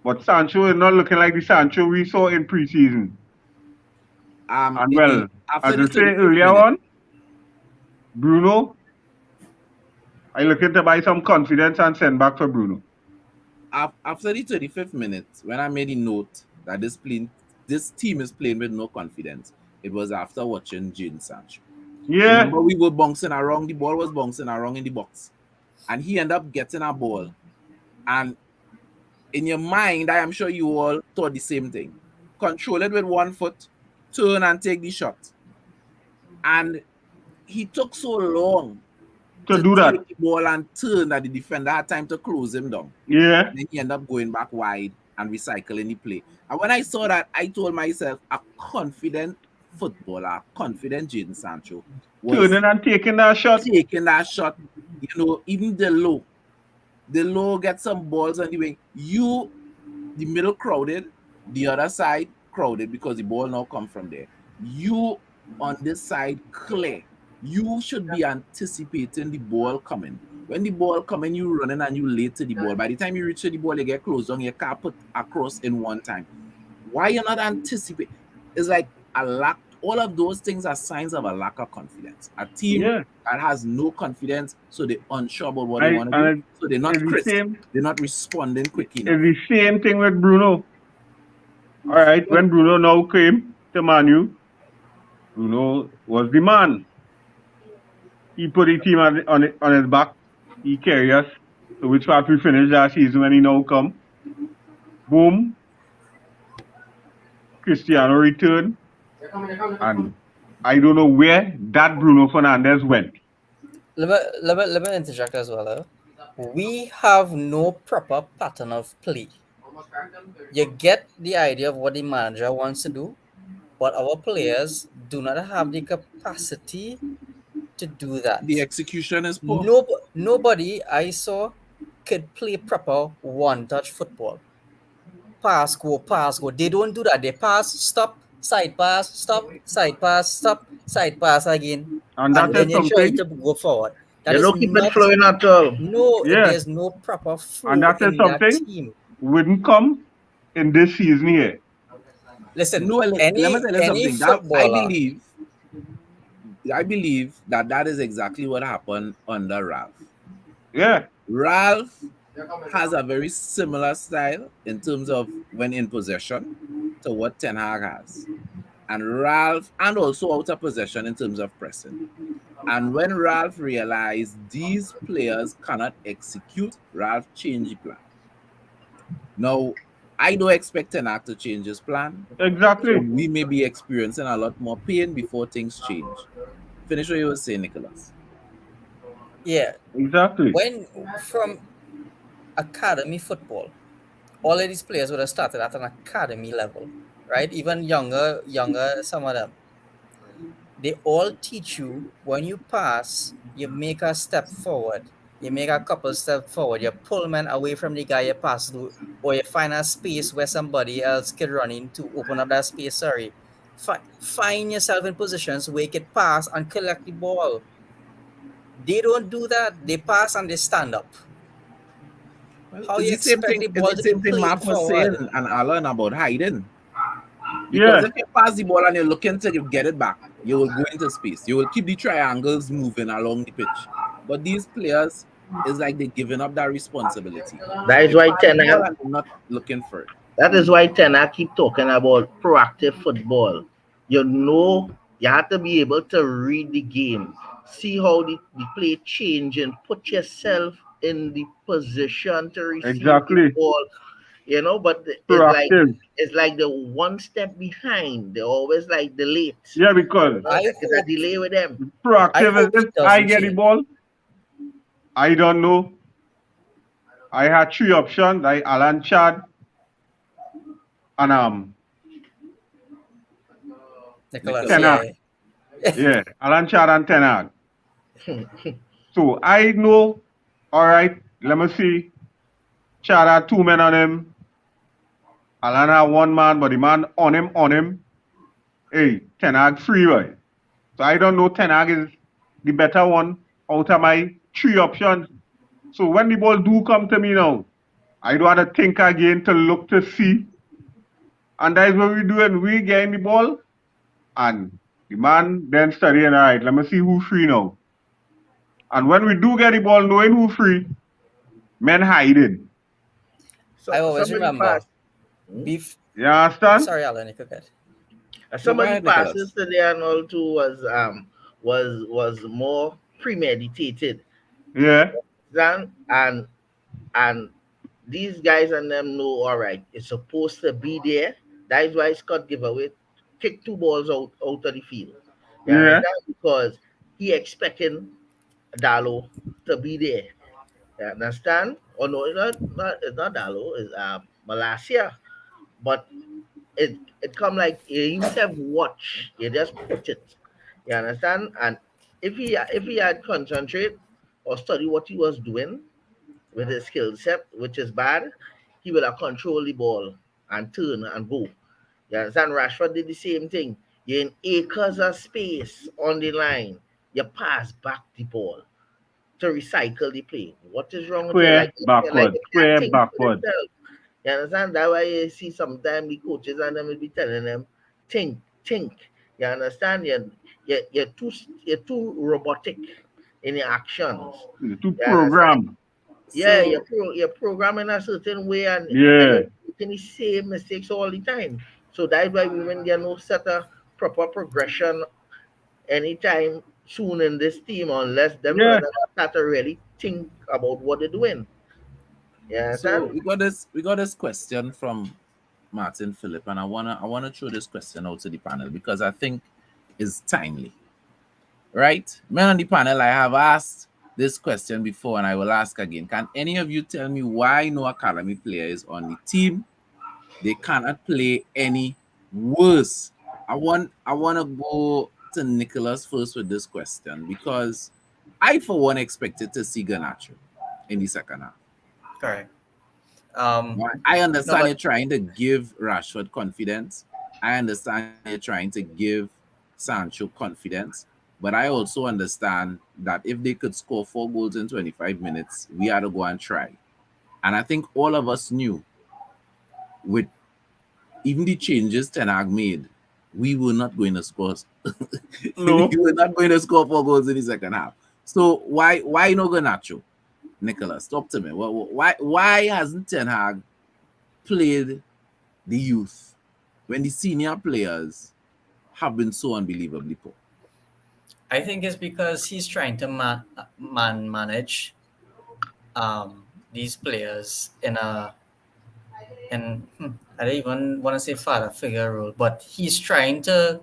Speaker 2: but Sancho is not looking like the Sancho we saw in preseason. And well,
Speaker 1: After
Speaker 2: as
Speaker 1: the
Speaker 2: I say
Speaker 1: 35th
Speaker 2: earlier
Speaker 1: minute,
Speaker 2: on, Bruno, I looking to buy some confidence and send back for Bruno.
Speaker 1: After the 35th minute, when I made a note that this team is playing with no confidence, it was after watching Jadon Sancho.
Speaker 2: Yeah,
Speaker 1: Remember, we were bouncing around, the ball was bouncing around in the box, and he ended up getting a ball. And in your mind, I am sure you all thought the same thing. Control it with one foot, turn and take the shot. And he took so long
Speaker 2: to
Speaker 1: to
Speaker 2: do that.
Speaker 1: take the ball and turn that the defender had time to close him down.
Speaker 2: Yeah,
Speaker 1: And then he ended up going back wide and recycling the play. And when I saw that, I told myself a confident footballer, a confident Jadon Sancho was
Speaker 2: turning and taking that shot.
Speaker 1: taking that shot. Even the low get some balls on the wing. The middle crowded, the other side crowded because the ball now come from there. You on this side clear. You should be anticipating the ball coming. When the ball coming, you running and you late to the ball. By the time you reach to the ball, you get closed on. You can't put across in one time. Why you're not anticipating? It's like a lack. All of those things are signs of a lack of confidence. A team
Speaker 2: Yeah,
Speaker 1: that has no confidence, so they're unsure about what they
Speaker 2: I
Speaker 1: want to do.
Speaker 2: and
Speaker 1: So they're not
Speaker 2: it's the
Speaker 1: crisp.
Speaker 2: same.
Speaker 1: They're not responding quick enough.
Speaker 2: It's the same thing with Bruno. All right, when Bruno now came to Manu, Bruno was the man. He put the team on his back. He carry us. So which part we finished last season when he now come. Boom, Cristiano returned. And I don't know where that Bruno Fernandes went.
Speaker 4: Let me interject as well. We have no proper pattern of play. You get the idea of what the manager wants to do, but our players do not have the capacity to do that.
Speaker 1: The execution is poor.
Speaker 4: Nobody I saw could play proper one-touch football. Pass, go. They don't do that. They pass, stop, side pass, stop, side pass, stop, side pass again,
Speaker 2: And
Speaker 4: and
Speaker 2: that is
Speaker 4: then you try
Speaker 2: something.
Speaker 4: to go forward. That
Speaker 3: They
Speaker 4: is
Speaker 3: don't keep it
Speaker 4: not
Speaker 3: flowing at all.
Speaker 4: no.
Speaker 2: Yeah,
Speaker 4: There's no proper
Speaker 2: and
Speaker 4: flow
Speaker 2: that is
Speaker 4: in that
Speaker 2: something
Speaker 4: team.
Speaker 2: wouldn't come in this season here.
Speaker 4: Listen,
Speaker 1: No, let me tell you
Speaker 4: any
Speaker 1: something. That
Speaker 4: footballer.
Speaker 1: I believe that is exactly what happened under Ralph.
Speaker 2: Yeah,
Speaker 1: Ralph has a very similar style in terms of when in possession to what Ten Hag has. And also out of possession in terms of pressing. And when Ralph realized these players cannot execute, Ralph changed the plan. Now, I don't expect Ten Hag to change his plan. So
Speaker 2: exactly,
Speaker 1: we may be experiencing a lot more pain before things change. Finish what you were saying, Nicholas.
Speaker 4: Yeah,
Speaker 2: exactly.
Speaker 4: when from academy football, all of these players would have started at an academy level, right? Even younger, some of them. They all teach you when you pass, you make a step forward. You make a couple steps forward. You pull man away from the guy you pass to, or you find a space where somebody else can run in to open up that space. Sorry. Find yourself in positions where you can pass and collect the ball. They don't do that. They pass and they stand up.
Speaker 1: Well,
Speaker 4: How
Speaker 1: it's
Speaker 4: you
Speaker 1: the same
Speaker 4: expect
Speaker 1: thing.
Speaker 4: the
Speaker 1: It's
Speaker 4: ball
Speaker 1: the
Speaker 4: to be
Speaker 1: same thing
Speaker 4: played
Speaker 1: Mark was saying
Speaker 4: forward?
Speaker 1: and Alan about hiding. Because
Speaker 2: Yeah,
Speaker 1: if you pass the ball and you're looking to get it back, you will go into space. You will keep the triangles moving along the pitch. But these players, it's like they're giving up that responsibility.
Speaker 3: That is
Speaker 1: They
Speaker 3: why
Speaker 1: pass the
Speaker 3: Ten
Speaker 1: ball
Speaker 3: Hag
Speaker 1: and they're not looking for it.
Speaker 3: That is why Tena keep talking about proactive football. You have to be able to read the game, see how the play change, and put yourself in the position to receive the
Speaker 2: exactly.
Speaker 3: ball. But
Speaker 2: Proactive.
Speaker 3: it's like the one step behind. They're always like the late.
Speaker 2: Yeah, because
Speaker 4: I
Speaker 3: It's a
Speaker 4: hope
Speaker 3: delay with them.
Speaker 4: I
Speaker 2: proactive is
Speaker 4: hope
Speaker 2: if
Speaker 4: it
Speaker 2: I
Speaker 4: doesn't
Speaker 2: get the
Speaker 4: change.
Speaker 2: ball, I don't know. I had three options, like Alan Chad and
Speaker 4: Nicholas,
Speaker 1: Nicholas.
Speaker 2: Tenag.
Speaker 4: yeah.
Speaker 2: Yeah, Alan Chad and Tenag. So I know, all right, let me see. Chad had two men on him. Alan had one man, but the man on him. Hey, Tenag free, right? So I don't know Tenag is the better one out of my three options. So when the ball do come to me now, I do have to think again to look to see. And that is what we do, and we getting the ball. And the man then studying, all right, let me see who free now. And when we do get the ball, knowing who free, men hiding.
Speaker 4: I
Speaker 3: So
Speaker 4: always
Speaker 3: somebody
Speaker 4: remember.
Speaker 3: passed. Hmm?
Speaker 4: Beef.
Speaker 2: You understand?
Speaker 4: Sorry, Alan, you could get.
Speaker 1: No, go
Speaker 3: Somebody
Speaker 1: ahead,
Speaker 3: passes
Speaker 1: Nicholas.
Speaker 3: today and all too was more premeditated
Speaker 2: Yeah,
Speaker 3: than and these guys and them know all right. It's supposed to be there. That is why Scott give away kick two balls out of the field. You
Speaker 2: yeah.
Speaker 3: understand? Because he expecting Dalo to be there. You understand? Oh no, it's not Dalo, it's Malasia. But it come like you himself watch. You just put it. You understand? And if he had concentrate or study what he was doing with his skill set, which is bad, he will have control the ball and turn and go. You understand? Rashford did the same thing. You're in acres of space on the line. You pass back the ball to recycle the play. What is wrong with you?
Speaker 2: Square
Speaker 3: Like
Speaker 2: backward,
Speaker 3: you can't
Speaker 2: square
Speaker 3: think for
Speaker 2: backward.
Speaker 3: yourself. You understand? That's why you see sometimes the coaches and them will be telling them, think. You understand? You're too robotic in your actions.
Speaker 2: To
Speaker 3: You understand?
Speaker 2: program.
Speaker 3: Yeah,
Speaker 1: So
Speaker 3: you're programming a certain way and
Speaker 2: Yeah,
Speaker 3: you're making the same mistakes all the time. So that's why we when there no set a proper progression anytime soon in this team unless them
Speaker 2: yeah.
Speaker 3: brothers start to really think about what they're doing. You
Speaker 1: so
Speaker 3: understand?
Speaker 1: we got this question from Martin Phillip, and I wanna throw this question out to the panel because I think it's timely. Right? Men on the panel, I have asked this question before and I will ask again. Can any of you tell me why no academy player is on the team? They cannot play any worse. I wanna go to Nicholas first with this question because I for one expected to see Garnacho in the second half.
Speaker 4: Correct. Um,
Speaker 1: I
Speaker 4: no,
Speaker 1: understand
Speaker 4: but
Speaker 1: you're trying to give Rashford confidence. I understand you're trying to give Sancho confidence. But I also understand that if they could score 4 goals in 25 minutes, we had to go and try. And I think all of us knew with even the changes Ten Hag made, we were not going to score. We
Speaker 2: No.
Speaker 1: were not going to score 4 goals in the second half. So why no Garnacho, Nicholas? Talk to me. Why hasn't Ten Hag played the youth when the senior players have been so unbelievably poor?
Speaker 4: I think it's because he's trying to manage these players in a I don't even want to say father figure role, but he's trying to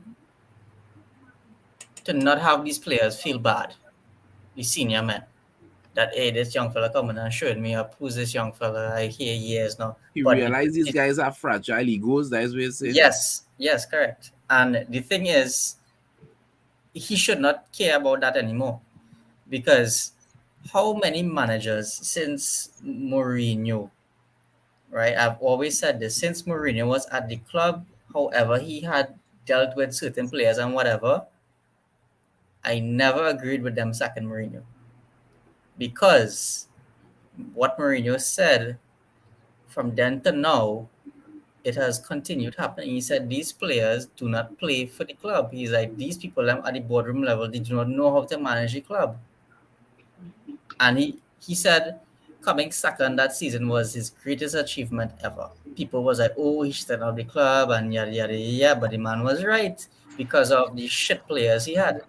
Speaker 4: not have these players feel bad, the senior men. That hey, this young fella coming and showing me up. Who's this young fella? I hear years now.
Speaker 1: He
Speaker 4: But
Speaker 1: realized these guys are fragile egos. That is what you're saying.
Speaker 4: yes, correct. And the thing is, he should not care about that anymore because how many managers since Mourinho, right? I've always said this since Mourinho was at the club, however he had dealt with certain players and whatever, I never agreed with them sacking Mourinho because what Mourinho said from then to now, it has continued happening. He said these players do not play for the club. He's like these people at the boardroom level, they do not know how to manage the club. And he said coming second that season was his greatest achievement ever. People was like, oh, he should out the club and yada yada yada. But the man was right because of the shit players he had.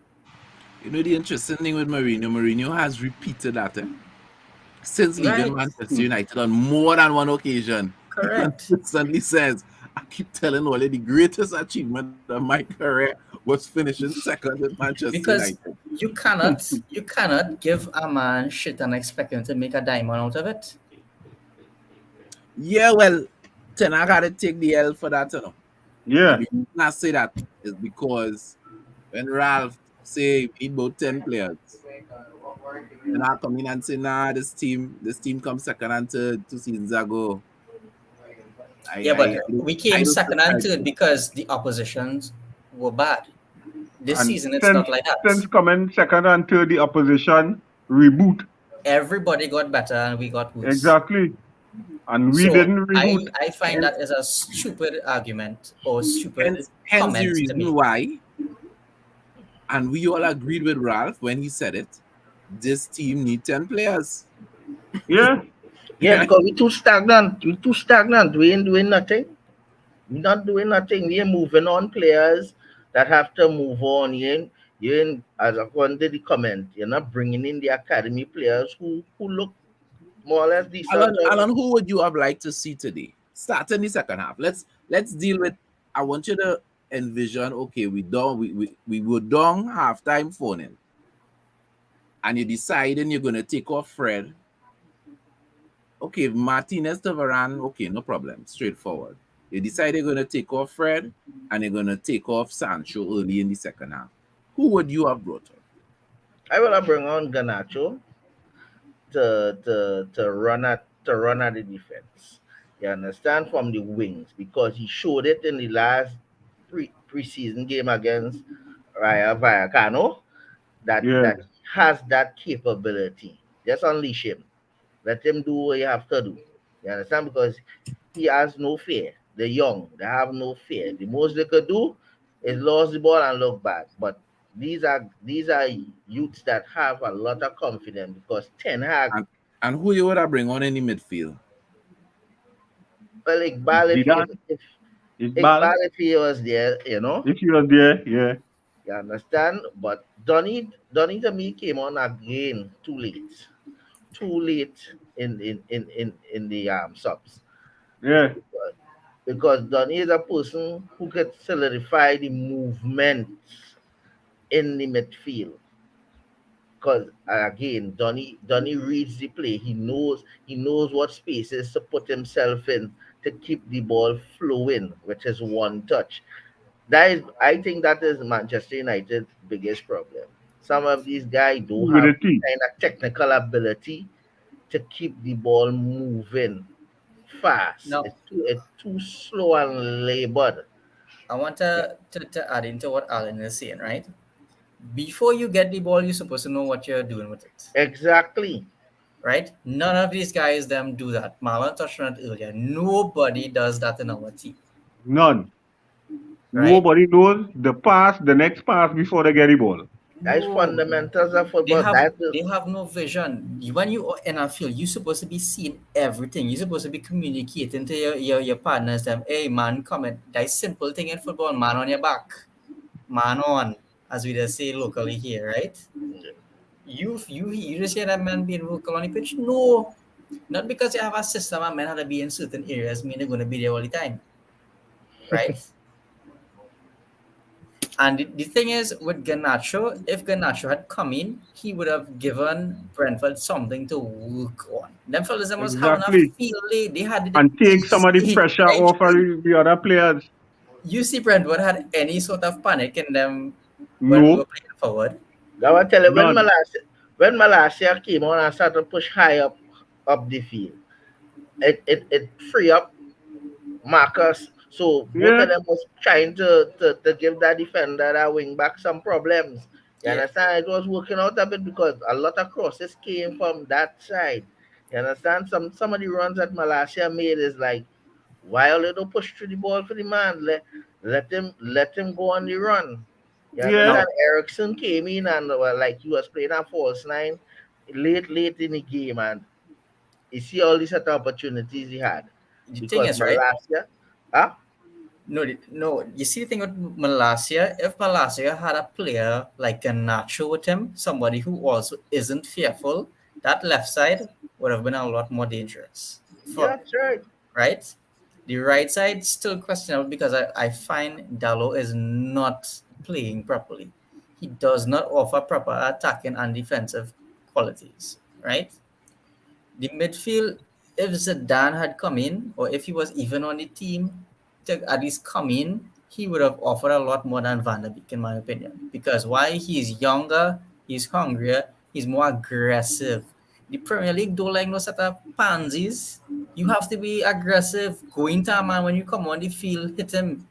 Speaker 1: You know the interesting thing with Mourinho has repeated that since leaving
Speaker 4: Right.
Speaker 1: Manchester United on more than one occasion. He
Speaker 4: Correct.
Speaker 1: consistently says, I keep telling Ole the greatest achievement of my career was finishing second with Manchester
Speaker 4: Because
Speaker 1: United.
Speaker 4: you cannot give a man shit and expect him to make a diamond out of it.
Speaker 1: Yeah, well, Ten Hag had to take the L for that. And
Speaker 2: Yeah.
Speaker 1: the reason I say that is because when Ralph say we need about 10 players, and I come in and say, nah, this team comes second and third 2 seasons ago.
Speaker 4: Yeah, but we
Speaker 1: I
Speaker 4: came
Speaker 1: don't
Speaker 4: second and
Speaker 1: subscribe to
Speaker 4: third
Speaker 1: that.
Speaker 4: because the oppositions were bad. This
Speaker 2: And
Speaker 4: season, it's
Speaker 2: since
Speaker 4: not like that.
Speaker 2: since coming second and third, the opposition reboot.
Speaker 4: Everybody got better and we got worse.
Speaker 2: Exactly. And we
Speaker 4: So
Speaker 2: didn't reboot.
Speaker 4: I find
Speaker 1: Hence,
Speaker 4: that is a stupid argument or stupid
Speaker 1: hence the
Speaker 4: comment to
Speaker 1: reason
Speaker 4: make.
Speaker 1: why, and we all agreed with Ralph when he said it, this team need 10 players.
Speaker 2: Yeah.
Speaker 3: Yeah, because we're too stagnant. We're too stagnant. We ain't doing nothing. We're not doing nothing. We're moving on players that have to move on. You ain't as according to the comment, you're not bringing in the academy players who look more or less decent.
Speaker 1: Alan, who would you have liked to see today? Start in the second half. Let's deal with. I want you to envision. Okay, we were down halftime phoning, and you're deciding you're gonna take off Fred. Okay, Martinez to Varane. Okay, no problem. Straightforward. You decide you're gonna take off Fred, and you're gonna take off Sancho early in the second half. Who would you have brought on?
Speaker 3: I will bring on Ganacho to run at the defense. You understand from the wings because he showed it in the last preseason game against Raya Vallecano
Speaker 2: Yeah.
Speaker 3: that he has that capability. Just unleash him. Let him do what you have to do. You understand? Because he has no fear. They're young. They have no fear. The most they could do is lose the ball and look back. But these are youths that have a lot of confidence because Ten Hag,
Speaker 1: And who you would have bring on in the midfield?
Speaker 3: well, Iqbal,
Speaker 2: Zidane,
Speaker 3: if
Speaker 2: Iqbal,
Speaker 3: Iqbal if he was there,
Speaker 2: if you was there, yeah.
Speaker 3: you understand. But Donny to me came on again too late in the subs.
Speaker 2: Yeah.
Speaker 3: Because Donny is a person who can solidify the movement in the midfield. Because again, Donny reads the play. He knows what spaces to put himself in to keep the ball flowing, which is one touch. I think that is Manchester United's biggest problem. Some of these guys don't have
Speaker 2: Fluidity.
Speaker 3: kind of technical ability to keep the ball moving fast.
Speaker 4: Now,
Speaker 3: It's too slow and labored.
Speaker 4: I want
Speaker 3: Yeah,
Speaker 4: to add into what Alan is saying, right? Before you get the ball, you're supposed to know what you're doing with it,
Speaker 3: exactly.
Speaker 4: right? None of these guys them do that. Marlon touched on it earlier. Nobody does that in our team,
Speaker 2: None.
Speaker 4: right?
Speaker 2: Nobody knows the pass, the next pass before they get the ball.
Speaker 3: That is
Speaker 4: No,
Speaker 3: fundamentals of
Speaker 4: they
Speaker 3: football.
Speaker 4: have
Speaker 3: That is
Speaker 4: they have no vision. When you are in a field, you're supposed to be seeing everything. You're supposed to be communicating to your partners. Them, hey man, come in. That simple thing in football, man on your back, man on, as we just say locally here, right? You just hear that man being vocal on the pitch? No, not because you have a system and men have to be in certain areas mean they're going to be there all the time, right? And the thing is with Garnacho, if Garnacho had come in, he would have given Brentford something to work on. Them fellas them was having a
Speaker 2: Exactly.
Speaker 4: field day. They had it
Speaker 2: And take some of the
Speaker 4: easy,
Speaker 2: pressure
Speaker 4: right?
Speaker 2: off of the other players.
Speaker 4: You see Brentford had any sort of panic in them when we were
Speaker 2: No,
Speaker 4: playing forward.
Speaker 3: I will tell you
Speaker 2: none.
Speaker 3: When Malasia came on and started to push high up the field, it free up Marcus. So both
Speaker 2: Yeah,
Speaker 3: of them was trying to give that defender, that wing back, some problems. You
Speaker 4: Yeah.
Speaker 3: understand? It was working out a bit because a lot of crosses came from that side. You understand? Some of the runs that Malasia made is like, why a little push through the ball for the man? Let him go on the run. You
Speaker 2: yeah.
Speaker 3: understand?
Speaker 4: Now
Speaker 3: Ericsson came in and like he was playing a false nine late in the game, and you see all these other opportunities he had
Speaker 4: the thing
Speaker 3: because
Speaker 4: is, right?
Speaker 3: Malasia, huh?
Speaker 4: No, no. You see the thing with Malasia, if Malasia had a player like a Nacho with him, somebody who also isn't fearful, that left side would have been a lot more dangerous.
Speaker 3: Yeah,
Speaker 4: For
Speaker 3: that's right.
Speaker 4: right, the right side still questionable because I find Dallo is not playing properly. He does not offer proper attacking and defensive qualities. Right, the midfield, if Zidane had come in, or if he was even on the team to at least come in, he would have offered a lot more than Van der Beek, in my opinion. Because why? He's younger, he's hungrier, he's more aggressive. The Premier League don't like no set of pansies. You have to be aggressive. Go into a man when you come on the field, hit him.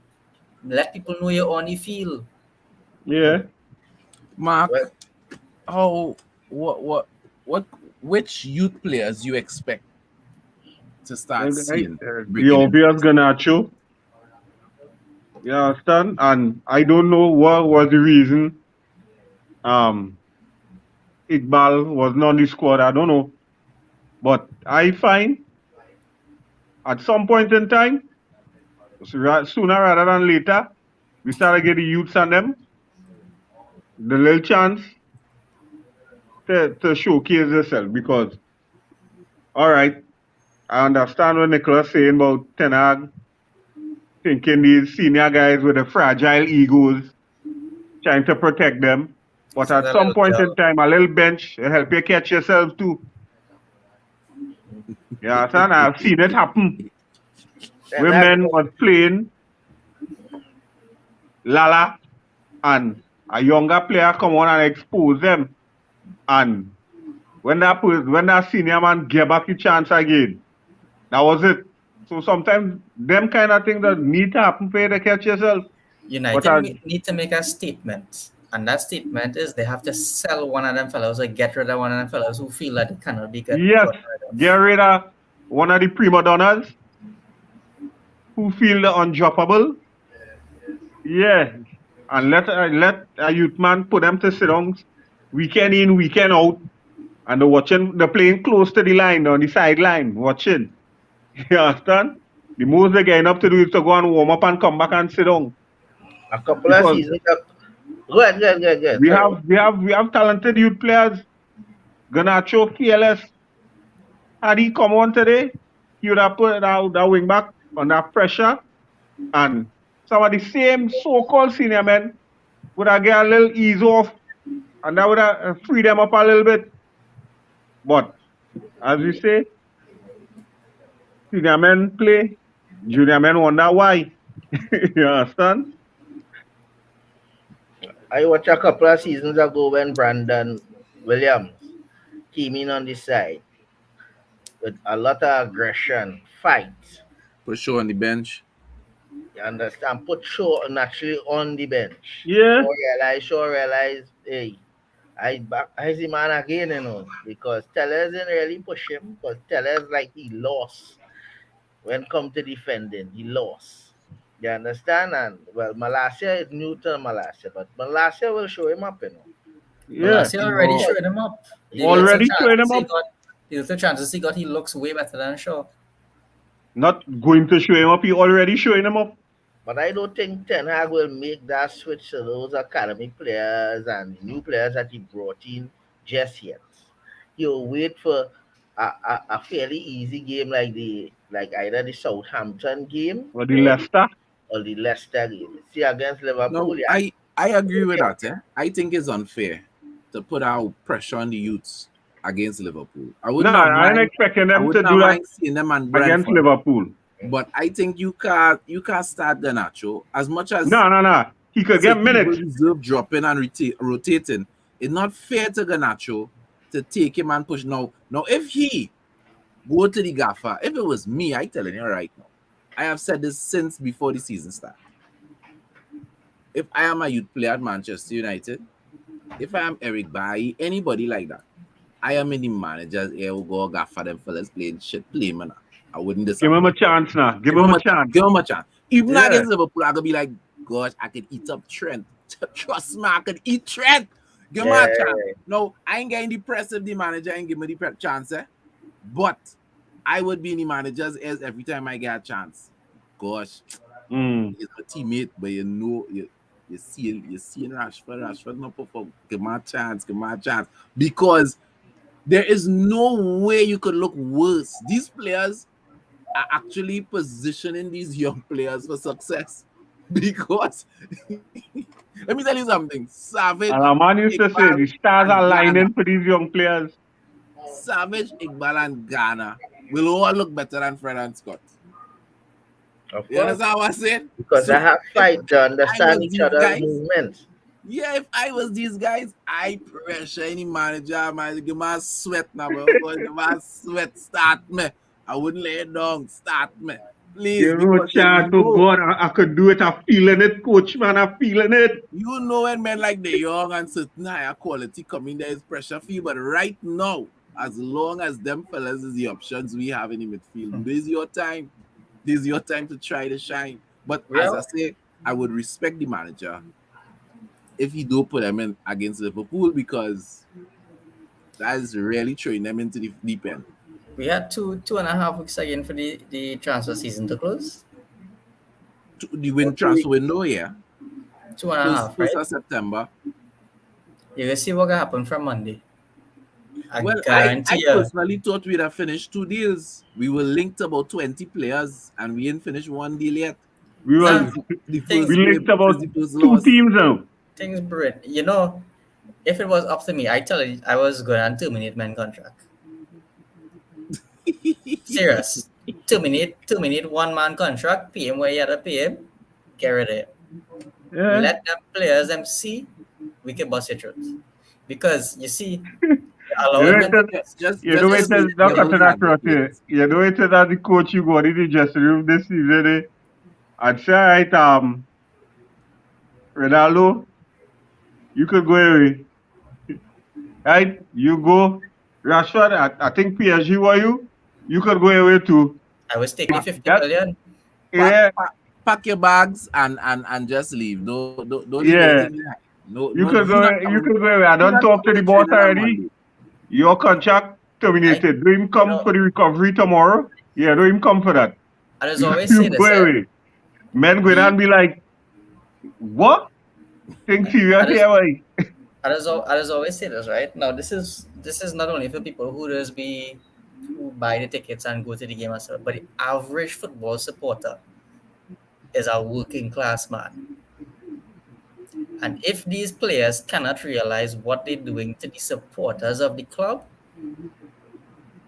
Speaker 4: Let people know you're on the field.
Speaker 2: Yeah.
Speaker 3: Well,
Speaker 1: Mark, how what what which youth players you expect to start seeing
Speaker 2: The
Speaker 1: breaking into
Speaker 2: obvious
Speaker 1: this?
Speaker 2: Ganacho. You understand? And I don't know what was the reason. Um, Iqbal was not on the squad. I don't know. But I find at some point in time, sooner rather than later, we start to get the youths and them the little chance to showcase themselves because, all right, I understand what Nicholas saying about Ten Hag thinking these senior guys with the fragile egos, trying to protect them. But
Speaker 4: So
Speaker 2: at
Speaker 4: that
Speaker 2: some
Speaker 4: little
Speaker 2: point in
Speaker 4: girl,
Speaker 2: time, a little bench will help you catch yourself too. You understand? I've seen it happen.
Speaker 3: Ten Hag,
Speaker 2: Women was playing Lala and a younger player come on and expose them. And when that senior man gave back the chance again, that was it. So sometimes them kind of things that need to happen for you to catch yourself. But
Speaker 4: United need to make a statement. And that statement is they have to sell one of them fellows or get rid of one of them fellows who feel that it cannot be
Speaker 2: yes,
Speaker 4: got rid
Speaker 2: get
Speaker 4: of.
Speaker 2: rid of one of the prima donnas who feel the undroppable. Yeah, and let a youth man put them to sit down weekend in, weekend out, and they're playing close to the line on the sideline, watching. You understand? The most they're getting up to do is to go and warm up and come back and sit down.
Speaker 3: a couple of
Speaker 2: Because
Speaker 3: seasons ago. Go ahead, go ahead, go ahead, go ahead.
Speaker 2: we
Speaker 3: Sorry.
Speaker 2: have we have we have talented youth players. Ganacho, fearless. Had he come on today, he would have put that wing back under pressure, and some of the same so-called senior men would have get a little ease off, and that would have freed them up a little bit. But as we say, senior men play, junior men wonder why. You understand?
Speaker 3: I watched a couple of seasons ago when Brandon Williams came in on this side with a lot of aggression, fight.
Speaker 1: For sure on the bench.
Speaker 3: You understand? Put Shaw naturally on the bench.
Speaker 2: Yeah,
Speaker 3: Shaw realize, hey, I see man again, because Tellers didn't really push him because Tellers like he lost when come to defending, he lost. You understand? And well, Malasia is new to Malasia, but Malasia will show him up.
Speaker 2: yeah.
Speaker 4: Malasia already
Speaker 1: No,
Speaker 3: Yes,
Speaker 4: showed him up.
Speaker 3: he
Speaker 4: The
Speaker 3: will.
Speaker 4: little
Speaker 2: Already showing
Speaker 4: chances
Speaker 2: him
Speaker 4: he
Speaker 2: up.
Speaker 4: got, the little chances he got, he looks way better than Shaw.
Speaker 2: Not going to show him up, he already showing him up.
Speaker 3: But I don't think Ten Hag will make that switch to those academy players and new players that he brought in just yet. He'll wait for a fairly easy game like either the Southampton game
Speaker 2: Or the Leicester.
Speaker 3: or the Leicester game. See against Liverpool,
Speaker 1: no,
Speaker 3: yeah.
Speaker 1: I agree with
Speaker 3: Okay,
Speaker 1: that.
Speaker 3: okay.
Speaker 1: I think it's unfair to put out pressure on the youths against Liverpool. I would
Speaker 2: No,
Speaker 1: not
Speaker 2: I ain't
Speaker 1: mind.
Speaker 2: expecting
Speaker 1: I
Speaker 2: them
Speaker 1: would
Speaker 2: to
Speaker 1: not
Speaker 2: do that
Speaker 1: mind seeing them on
Speaker 2: against
Speaker 1: Brentford.
Speaker 2: Liverpool.
Speaker 1: But I think you can't start Garnacho as much as
Speaker 2: No, no, no. He could get
Speaker 1: certain people
Speaker 2: minutes.
Speaker 1: deserve dropping and rotating. It's not fair to Garnacho to take him and push. Now, if he go to the gaffer, if it was me, I telling you right now, I have said this since before the season start. If I am a youth player at Manchester United, if I am Eric Bailly, anybody like that, I am in the managers here who go gaffer them fellas playing shit, play man. I wouldn't
Speaker 2: Give him a
Speaker 1: disappoint.
Speaker 2: chance now. Give
Speaker 1: Give
Speaker 2: him
Speaker 1: him
Speaker 2: a
Speaker 1: a chance.
Speaker 2: chance.
Speaker 1: Give him a chance. Even
Speaker 2: Yeah.
Speaker 1: against Liverpool, I could be like, gosh, I could eat up Trent. Trust me, I could eat Trent. Give him
Speaker 3: Yeah,
Speaker 1: a chance. No, I ain't getting depressed if the manager ain't give me the chance, but I would be in the manager's ears every time I get a chance. Gosh,
Speaker 2: Mm.
Speaker 1: he's a teammate, but you see Rashford not perform. Give him a chance, give him a chance. Because there is no way you could look worse. These players are actually positioning these young players for success. Because let me tell you something.
Speaker 2: And
Speaker 1: Savage,
Speaker 2: a man used to say
Speaker 1: Iqbal,
Speaker 2: the stars
Speaker 1: and
Speaker 2: are
Speaker 1: Ghana.
Speaker 2: lining for these young players.
Speaker 1: Savage, Iqbal, and Ghana will all look better than Fred and Scott.
Speaker 3: of
Speaker 1: You
Speaker 3: course.
Speaker 1: understand what I'm saying?
Speaker 3: Because they
Speaker 1: So
Speaker 3: have
Speaker 1: if
Speaker 3: fight to
Speaker 1: I
Speaker 3: understand
Speaker 1: was
Speaker 3: each
Speaker 1: these
Speaker 3: other's
Speaker 1: guys,
Speaker 3: movements.
Speaker 1: yeah, if I was these guys, I pressure any manager, man, give my sweat now, bro. Give my sweat, start me. I wouldn't lay it down, start me. Please,
Speaker 2: Give him a
Speaker 1: because
Speaker 2: chance. Oh God, I could do it. I'm feeling it, coach, man. I'm feeling it.
Speaker 1: you know when men like the young and certain higher quality come in, there is pressure for you. But right now, as long as them fellas is the options we have in the midfield, this is your time. This is your time to try to shine. But as I
Speaker 3: Yeah.
Speaker 1: say, I would respect the manager if he do put them in against Liverpool because That is really throwing them into the deep end.
Speaker 4: We had 2.5 weeks again for the transfer season to close.
Speaker 1: The
Speaker 3: Or
Speaker 1: win
Speaker 3: 2 weeks.
Speaker 1: transfer window, yeah.
Speaker 4: Two and a
Speaker 1: First,
Speaker 4: half,
Speaker 1: first
Speaker 4: right?
Speaker 1: of September.
Speaker 4: You will see what will happen from Monday. I
Speaker 1: Well, I
Speaker 4: guarantee you.
Speaker 1: personally thought we'd have finished 2 deals. We were linked to about 20 players and we ain't finished one deal yet.
Speaker 2: We
Speaker 1: This
Speaker 2: was
Speaker 4: Nah,
Speaker 1: is the
Speaker 2: we
Speaker 1: first
Speaker 4: things
Speaker 2: linked
Speaker 1: game. This
Speaker 2: about
Speaker 1: is the first
Speaker 2: two
Speaker 1: loss.
Speaker 2: teams now.
Speaker 4: things brilliant. You know, if it was up to me, I tell you, I was going to terminate man contract. Serious. 2 minute, 1 man contract. Pay him where you gotta pay him. Get rid of it.
Speaker 2: Yeah.
Speaker 4: Let them players them see we can bust it truth. Because you see,
Speaker 2: You know
Speaker 4: allowing
Speaker 2: it
Speaker 4: men to
Speaker 2: is,
Speaker 1: Ju-
Speaker 4: get
Speaker 1: just
Speaker 2: you
Speaker 1: just
Speaker 2: know
Speaker 1: to
Speaker 2: it
Speaker 1: play
Speaker 2: is
Speaker 1: the
Speaker 2: not cutting
Speaker 1: devil's
Speaker 2: across
Speaker 1: advocate.
Speaker 2: here. You know it is that the coach you got in the dressing room this season, and say, right, Ronaldo, you could go away. Right? You go. Rashford, I think PSG were you. You could go away too.
Speaker 4: I was taking
Speaker 1: Pack,
Speaker 4: 50
Speaker 2: That
Speaker 4: million.
Speaker 1: pack,
Speaker 2: yeah,
Speaker 1: pack, pack your bags and just leave. Don't leave anything
Speaker 2: yeah.
Speaker 1: behind. No,
Speaker 2: You
Speaker 1: no,
Speaker 2: could
Speaker 1: you
Speaker 2: go
Speaker 1: not
Speaker 2: you
Speaker 1: coming.
Speaker 2: could go away. I
Speaker 1: You
Speaker 2: don't
Speaker 1: not
Speaker 2: talk to
Speaker 1: coming
Speaker 2: the
Speaker 1: to
Speaker 2: boss
Speaker 1: training on
Speaker 2: already.
Speaker 1: Monday.
Speaker 2: Your contract
Speaker 4: I
Speaker 2: terminated. Do him
Speaker 4: you
Speaker 2: come
Speaker 4: know,
Speaker 2: for the recovery tomorrow? Yeah, do him come for that.
Speaker 4: I just
Speaker 2: You,
Speaker 4: always say
Speaker 2: you go
Speaker 4: this, eh?
Speaker 2: away. Men go in
Speaker 4: The
Speaker 2: and be like, what? Think serious
Speaker 4: I just
Speaker 2: here, why?
Speaker 4: I just always say this, right? Now this is not only for people who buy the tickets and go to the game and stuff, but the average football supporter is a working class man. And if these players cannot realize what they're doing to the supporters of the club,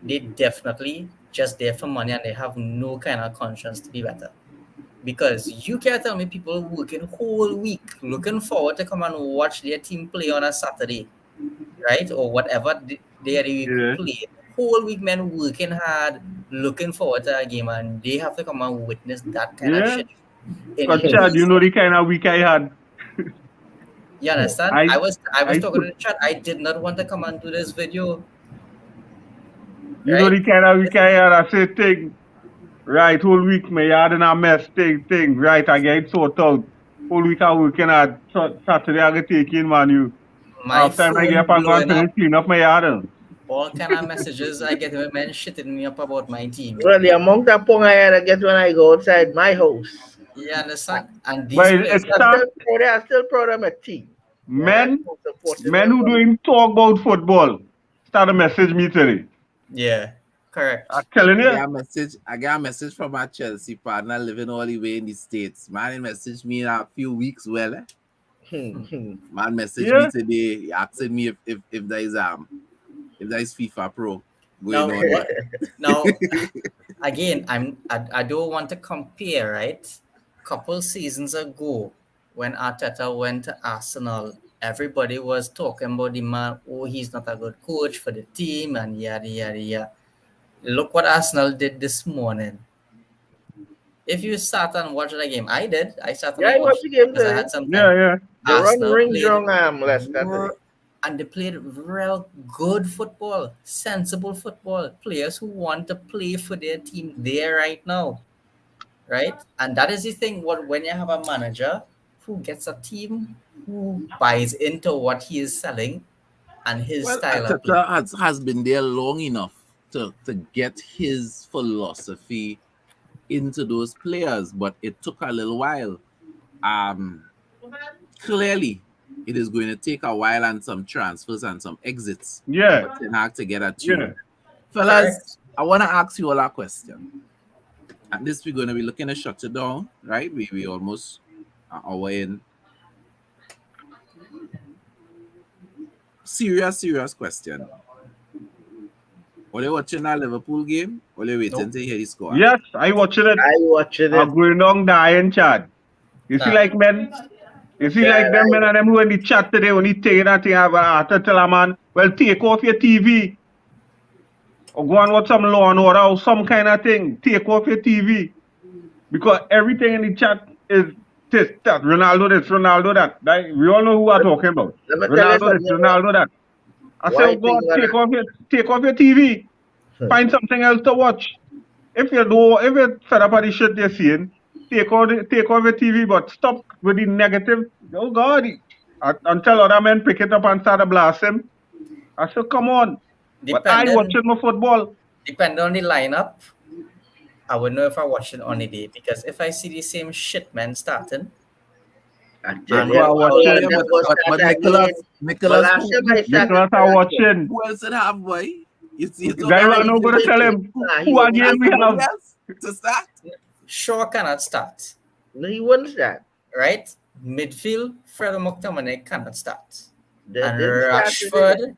Speaker 4: they definitely just there for money and they have no kind of conscience to be better. Because you can't tell me people working whole week looking forward to come and watch their team play on a Saturday, right? Or whatever day of the week we
Speaker 2: Yeah.
Speaker 4: play. Whole week men working hard, looking forward to a game, and they have to come and witness that kind of
Speaker 2: Yeah.
Speaker 4: shit in
Speaker 2: Cause Chad, you know
Speaker 4: person.
Speaker 2: the kind of week I had.
Speaker 4: You understand?
Speaker 2: I
Speaker 4: I was
Speaker 2: I
Speaker 4: talking
Speaker 2: put
Speaker 4: to the chat. I did not want to come and do this video,
Speaker 2: you know
Speaker 4: right?
Speaker 2: the kind of week
Speaker 4: This
Speaker 2: I
Speaker 4: is
Speaker 2: had. I say thing, right, whole week my yard in a mess, thing, right, I get sorted out. Whole week I working at Saturday I get taking man you.
Speaker 4: my
Speaker 2: Half time I get
Speaker 4: phone
Speaker 2: up and go and
Speaker 4: blowing
Speaker 2: finish
Speaker 4: up.
Speaker 2: clean up my yard.
Speaker 4: All kind of messages I get with men shitting me up about my team.
Speaker 3: Well, the amount of pong I had to get when I go outside my house.
Speaker 4: You understand? And these
Speaker 2: But
Speaker 4: players,
Speaker 2: it start
Speaker 3: They are still proud of my team. Yeah,
Speaker 2: men
Speaker 3: so supporting
Speaker 2: men who
Speaker 3: everybody.
Speaker 2: doing talk about football start to message me today.
Speaker 4: yeah,
Speaker 2: I'm
Speaker 4: correct.
Speaker 2: telling
Speaker 1: I
Speaker 2: you.
Speaker 1: got a message. I got a message from my Chelsea partner living all the way in the States. Man, he messaged me in a few weeks. Well, man messaged me
Speaker 2: Yeah.
Speaker 1: today asking me if there is FIFA Pro going
Speaker 4: Now
Speaker 1: on
Speaker 4: what?
Speaker 1: there.
Speaker 4: Now again, I don't want to compare, right? Couple seasons ago, when Arteta went to Arsenal, everybody was talking about the man. Oh, he's not a good coach for the team, and yada yada yada. Look what Arsenal did this morning. If you sat and watched the game, I did. I sat and
Speaker 3: Yeah,
Speaker 4: I
Speaker 3: I watched
Speaker 4: watched
Speaker 3: the
Speaker 4: it
Speaker 3: game
Speaker 4: because I
Speaker 3: today.
Speaker 4: had some
Speaker 2: Yeah,
Speaker 4: time.
Speaker 2: yeah.
Speaker 3: They run
Speaker 4: Arsenal
Speaker 3: rings
Speaker 4: played
Speaker 3: wrong Leicester today.
Speaker 4: and they played real good football, sensible football. Players who want to play for their team there right now, right? And that is the thing. What when you have a manager who gets a team who buys into what he is selling and his
Speaker 1: Well,
Speaker 4: style of play.
Speaker 1: Ateta has been there long enough to get his philosophy into those players, but it took a little while. Um, Clearly, it is going to take a while and some transfers and some exits
Speaker 2: Yeah.
Speaker 1: for Ten Hag to get a
Speaker 2: Yeah.
Speaker 1: tune. Fellas,
Speaker 4: Correct.
Speaker 1: I want to ask you all a question. And this we're going to be looking to shut it down, right? We almost an hour in. Serious question. Are they watching that Liverpool game? Or are they waiting
Speaker 4: Nope.
Speaker 1: to hear the score?
Speaker 2: Yes, I watching it.
Speaker 3: I watching
Speaker 2: I'm
Speaker 3: it.
Speaker 2: going on dying chat. You see
Speaker 4: Nah.
Speaker 2: like men, you see
Speaker 3: Yeah,
Speaker 2: like them men and them who in the chat today when he take that thing have to tell a man, well take off your TV or go and watch some law and order or some kind of thing. Take off your TV. Because everything in the chat is this, that, Ronaldo this, Ronaldo that. We all know who we're talking about.
Speaker 3: let me tell you
Speaker 2: Ronaldo this,
Speaker 3: something.
Speaker 2: Ronaldo that. I say,
Speaker 3: Why
Speaker 2: oh
Speaker 3: thing
Speaker 2: God,
Speaker 3: gonna
Speaker 2: take off your TV. Find something else to watch. If you're fed up of the shit they're seeing, take off your TV, but stop with the negative. Oh God, until other men pick it up and start to blast him. I said, come on. But I
Speaker 4: Depending
Speaker 2: watching my football.
Speaker 4: depending on the lineup, I would know if I watch it on the day because if I see the same shit man starting
Speaker 3: I tell
Speaker 2: That's
Speaker 4: and
Speaker 2: why I
Speaker 3: you,
Speaker 4: I
Speaker 3: two
Speaker 4: would
Speaker 3: of
Speaker 2: watching.
Speaker 3: them
Speaker 1: Yeah,
Speaker 3: go
Speaker 1: but
Speaker 3: start again. But
Speaker 1: Nicholas,
Speaker 3: last time I started
Speaker 2: Nicholas, I
Speaker 3: Ferguson.
Speaker 2: watching.
Speaker 1: who else did have, boy? You talk
Speaker 2: Guy,
Speaker 3: Nah,
Speaker 1: about
Speaker 2: I'm
Speaker 3: he
Speaker 2: not
Speaker 1: Nicholas.
Speaker 2: gonna
Speaker 3: wouldn't.
Speaker 2: tell him
Speaker 3: Nah, he
Speaker 2: who
Speaker 3: wouldn't
Speaker 2: again
Speaker 1: And
Speaker 2: we
Speaker 3: start.
Speaker 1: somebody
Speaker 2: have.
Speaker 1: else to start?
Speaker 4: Shaw cannot start,
Speaker 3: No, he wouldn't start.
Speaker 4: right? Midfield, Fred McTominay cannot start.
Speaker 3: They
Speaker 4: And
Speaker 3: didn't start today.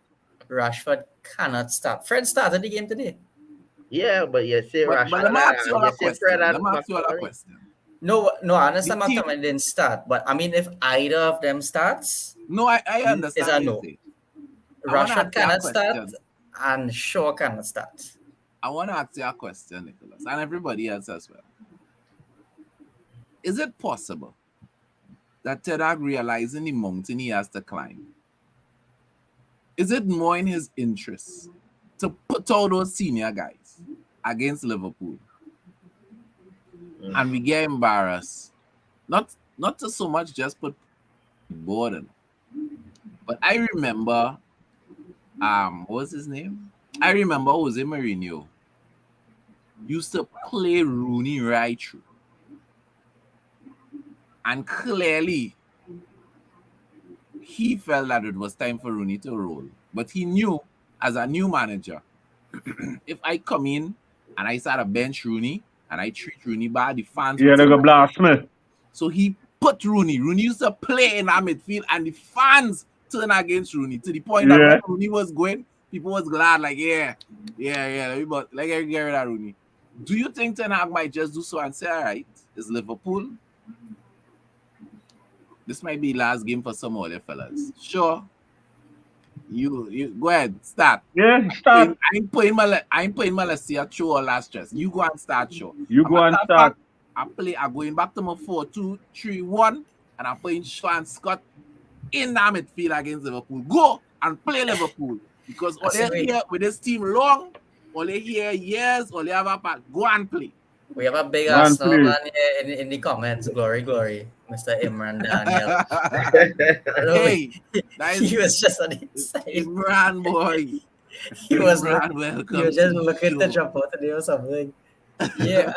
Speaker 4: Rashford cannot start. Fred started the game today.
Speaker 3: Yeah, but you say
Speaker 1: But let
Speaker 3: Rashford
Speaker 1: me ask you
Speaker 3: and
Speaker 1: all
Speaker 3: you
Speaker 1: a
Speaker 3: say Fred
Speaker 1: question. Let
Speaker 3: and
Speaker 1: me ask you all a
Speaker 3: McTominay.
Speaker 1: question.
Speaker 4: No, I
Speaker 1: The
Speaker 4: understand
Speaker 1: team,
Speaker 4: McTominay didn't start, but I mean, if either of them starts,
Speaker 1: no, I
Speaker 4: is
Speaker 1: understand
Speaker 4: a
Speaker 1: what you
Speaker 4: no.
Speaker 1: say. I want to
Speaker 4: Rashford
Speaker 1: ask you a
Speaker 4: cannot start,
Speaker 1: question.
Speaker 4: and Shaw cannot start.
Speaker 1: I want to ask you a question, Nicholas, and everybody else as well. Is it possible that Ted Hag realizing the mountain he has to climb, is it more in his interest to put all those senior guys against Liverpool and we get embarrassed? Not to so much just put Borden, but I remember what was his name? I remember Jose Mourinho used to play Rooney right through, and clearly he felt that it was time for Rooney to roll. But he knew as a new manager, if I come in and I start a bench Rooney and I treat Rooney bad, the fans will
Speaker 2: Yeah, they
Speaker 1: turn
Speaker 2: go blast
Speaker 1: against
Speaker 2: me.
Speaker 1: him. So he put Rooney. Rooney used to play in our midfield and the fans turn against Rooney to the point that when
Speaker 2: Yeah.
Speaker 1: Rooney was going, people was glad, like, yeah, let me get rid of Rooney. Do you think Ten Hag might just do so and say, all right, it's Liverpool? This might be last game for some other fellas. Sure. You go ahead, start.
Speaker 2: Yeah, start.
Speaker 1: I ain't putting Malaysia through all last stress. You go and start show.
Speaker 2: You
Speaker 1: A
Speaker 2: go and
Speaker 1: matter of
Speaker 2: start.
Speaker 1: fact, I'm going back to my 4-2-3-1 and I'm putting Shaw and Scott in that midfield against Liverpool. Go and play Liverpool. Because
Speaker 4: I
Speaker 1: all
Speaker 4: say
Speaker 1: they here with this team long, all they here years, all they have a part. Go and play.
Speaker 4: we have a big
Speaker 2: Go and
Speaker 4: Arsenal
Speaker 2: play.
Speaker 4: man here in the comments. Glory, glory, Mr. Imran Daniel. I know
Speaker 1: Hey, that
Speaker 4: he
Speaker 1: is
Speaker 4: was just on the side.
Speaker 1: Imran boy.
Speaker 4: He was
Speaker 1: Imran,
Speaker 4: he
Speaker 1: welcome
Speaker 4: was
Speaker 1: to
Speaker 4: just
Speaker 1: the
Speaker 4: looking to
Speaker 1: show.
Speaker 4: jump out today or something. Yeah,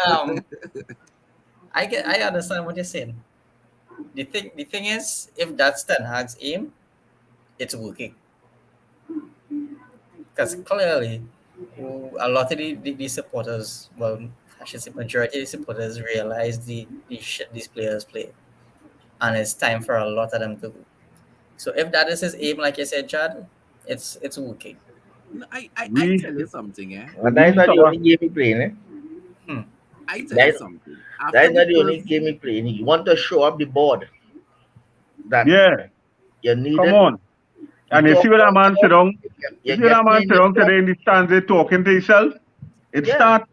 Speaker 4: I understand what you're saying. The thing is, if that's Ten Hag's aim, it's working. Because clearly, a lot of the supporters, well, I should say majority of the supporters realize the shit these players play, and it's time for a lot of them to go. So if that is his aim, like you said, Chad, it's working.
Speaker 1: No, I
Speaker 2: We
Speaker 1: tell you something, eh?
Speaker 3: And that is
Speaker 2: we
Speaker 3: not the
Speaker 2: suffer.
Speaker 3: only game he playing. Eh?
Speaker 4: Hmm.
Speaker 1: I tell you
Speaker 3: That,
Speaker 1: something.
Speaker 3: that
Speaker 1: After
Speaker 3: is
Speaker 1: the
Speaker 3: not the only
Speaker 1: first,
Speaker 3: game he playing. You want to show up the board that
Speaker 2: Yeah,
Speaker 3: you
Speaker 2: come
Speaker 3: needed.
Speaker 2: on.
Speaker 3: You
Speaker 2: And you see
Speaker 3: talk
Speaker 2: when that
Speaker 3: about
Speaker 2: man sit down, you
Speaker 3: you're
Speaker 2: see when that
Speaker 3: getting
Speaker 2: man
Speaker 3: in
Speaker 2: sit
Speaker 3: the
Speaker 2: down
Speaker 3: club.
Speaker 2: today in the stands there talking to himself. It
Speaker 3: Yeah.
Speaker 2: start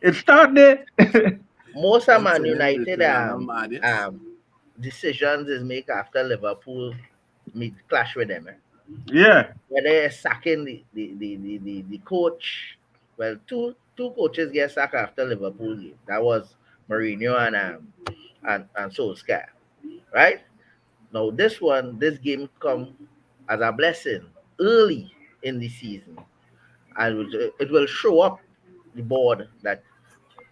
Speaker 2: it start there.
Speaker 3: Most of
Speaker 1: them
Speaker 3: Man United
Speaker 1: celebrating and all mad, yes.
Speaker 3: decisions is made after Liverpool meet clash with them. Eh?
Speaker 2: Yeah.
Speaker 3: Whether they're sacking the coach. Well, two coaches get sacked after Liverpool game. That was Mourinho and Solskjaer. Right? Now this game come as a blessing early in the season. And it will show up the board that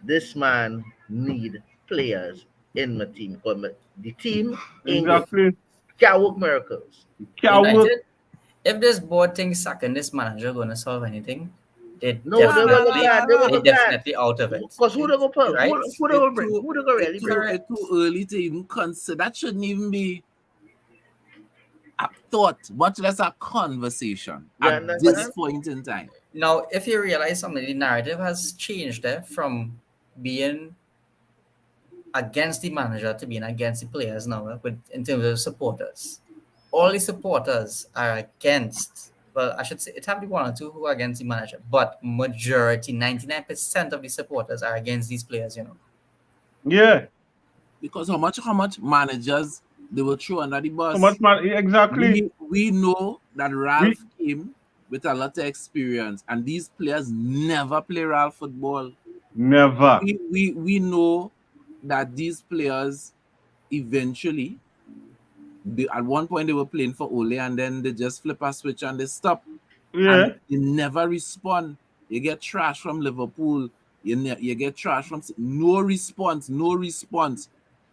Speaker 3: this man need players in the team. Because the team ain't good.
Speaker 2: Exactly.
Speaker 3: Can't work miracles.
Speaker 2: Can't work.
Speaker 4: United, if this board thinks sacking this manager gonna solve anything, they
Speaker 3: No, they will go
Speaker 4: definitely
Speaker 3: glad. They will
Speaker 4: they
Speaker 3: go glad.
Speaker 4: definitely out of it.
Speaker 3: Because who they go put?
Speaker 4: Right?
Speaker 3: Who they go bring? Who they go really bring?
Speaker 4: Correct.
Speaker 1: It too early to even consider. That shouldn't even be a thought, much less a conversation
Speaker 3: You
Speaker 1: at this
Speaker 3: understand?
Speaker 1: point in time.
Speaker 4: Now, if you realize something, the narrative has changed from being against the manager to being against the players now, in terms of supporters. All the supporters are against, well, I should say it have the one or two who are against the manager, but majority, 99% of the supporters are against these players.
Speaker 2: Yeah.
Speaker 1: Because how much managers they will throw under the
Speaker 2: So much
Speaker 1: bus.
Speaker 2: man exactly.
Speaker 1: We know that
Speaker 2: We
Speaker 1: Ralph came with a lot of experience, and these players never play Ralph football.
Speaker 2: never.
Speaker 1: We know that these players eventually at one point they were playing for Ole and then they just flip a switch and they stop.
Speaker 2: Yeah.
Speaker 1: and you never respond. You get trash from Liverpool. You get trash from no response, no response.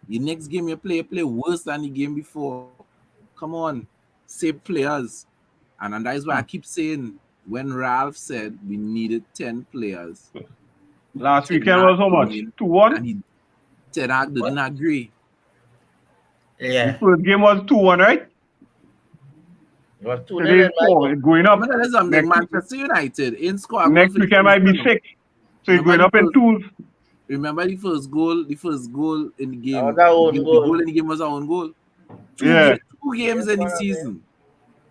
Speaker 1: The next game you play worse than the game before. Come on, save players. And that is why I
Speaker 2: Hmm.
Speaker 1: keep saying when Ralph said we needed 10 players,
Speaker 2: Last
Speaker 1: Ten
Speaker 2: weekend
Speaker 1: Hag
Speaker 2: was how
Speaker 1: came
Speaker 2: much?
Speaker 1: in
Speaker 2: 2-1?
Speaker 1: and Ten Hag didn't agree.
Speaker 2: The
Speaker 4: Yeah.
Speaker 2: first game was 2-1, right?
Speaker 3: It was 2 nil
Speaker 2: Today's
Speaker 3: in my
Speaker 2: 4.
Speaker 3: book.
Speaker 2: It's going
Speaker 1: I'm
Speaker 2: up.
Speaker 1: gonna tell you something.
Speaker 2: Next
Speaker 1: Manchester United in score a goal
Speaker 2: next
Speaker 1: for the
Speaker 2: weekend
Speaker 1: first
Speaker 2: might be
Speaker 1: one.
Speaker 2: 6. So it's
Speaker 1: Remember
Speaker 2: going
Speaker 1: the
Speaker 2: up in
Speaker 1: first
Speaker 2: twos.
Speaker 1: remember the first goal in the
Speaker 3: That was
Speaker 1: game.
Speaker 3: our
Speaker 1: The,
Speaker 3: own
Speaker 1: game, the
Speaker 3: goal.
Speaker 1: goal in the game was our own goal.
Speaker 2: Yeah.
Speaker 1: Two games
Speaker 3: Yes,
Speaker 1: in the
Speaker 3: one of them.
Speaker 1: season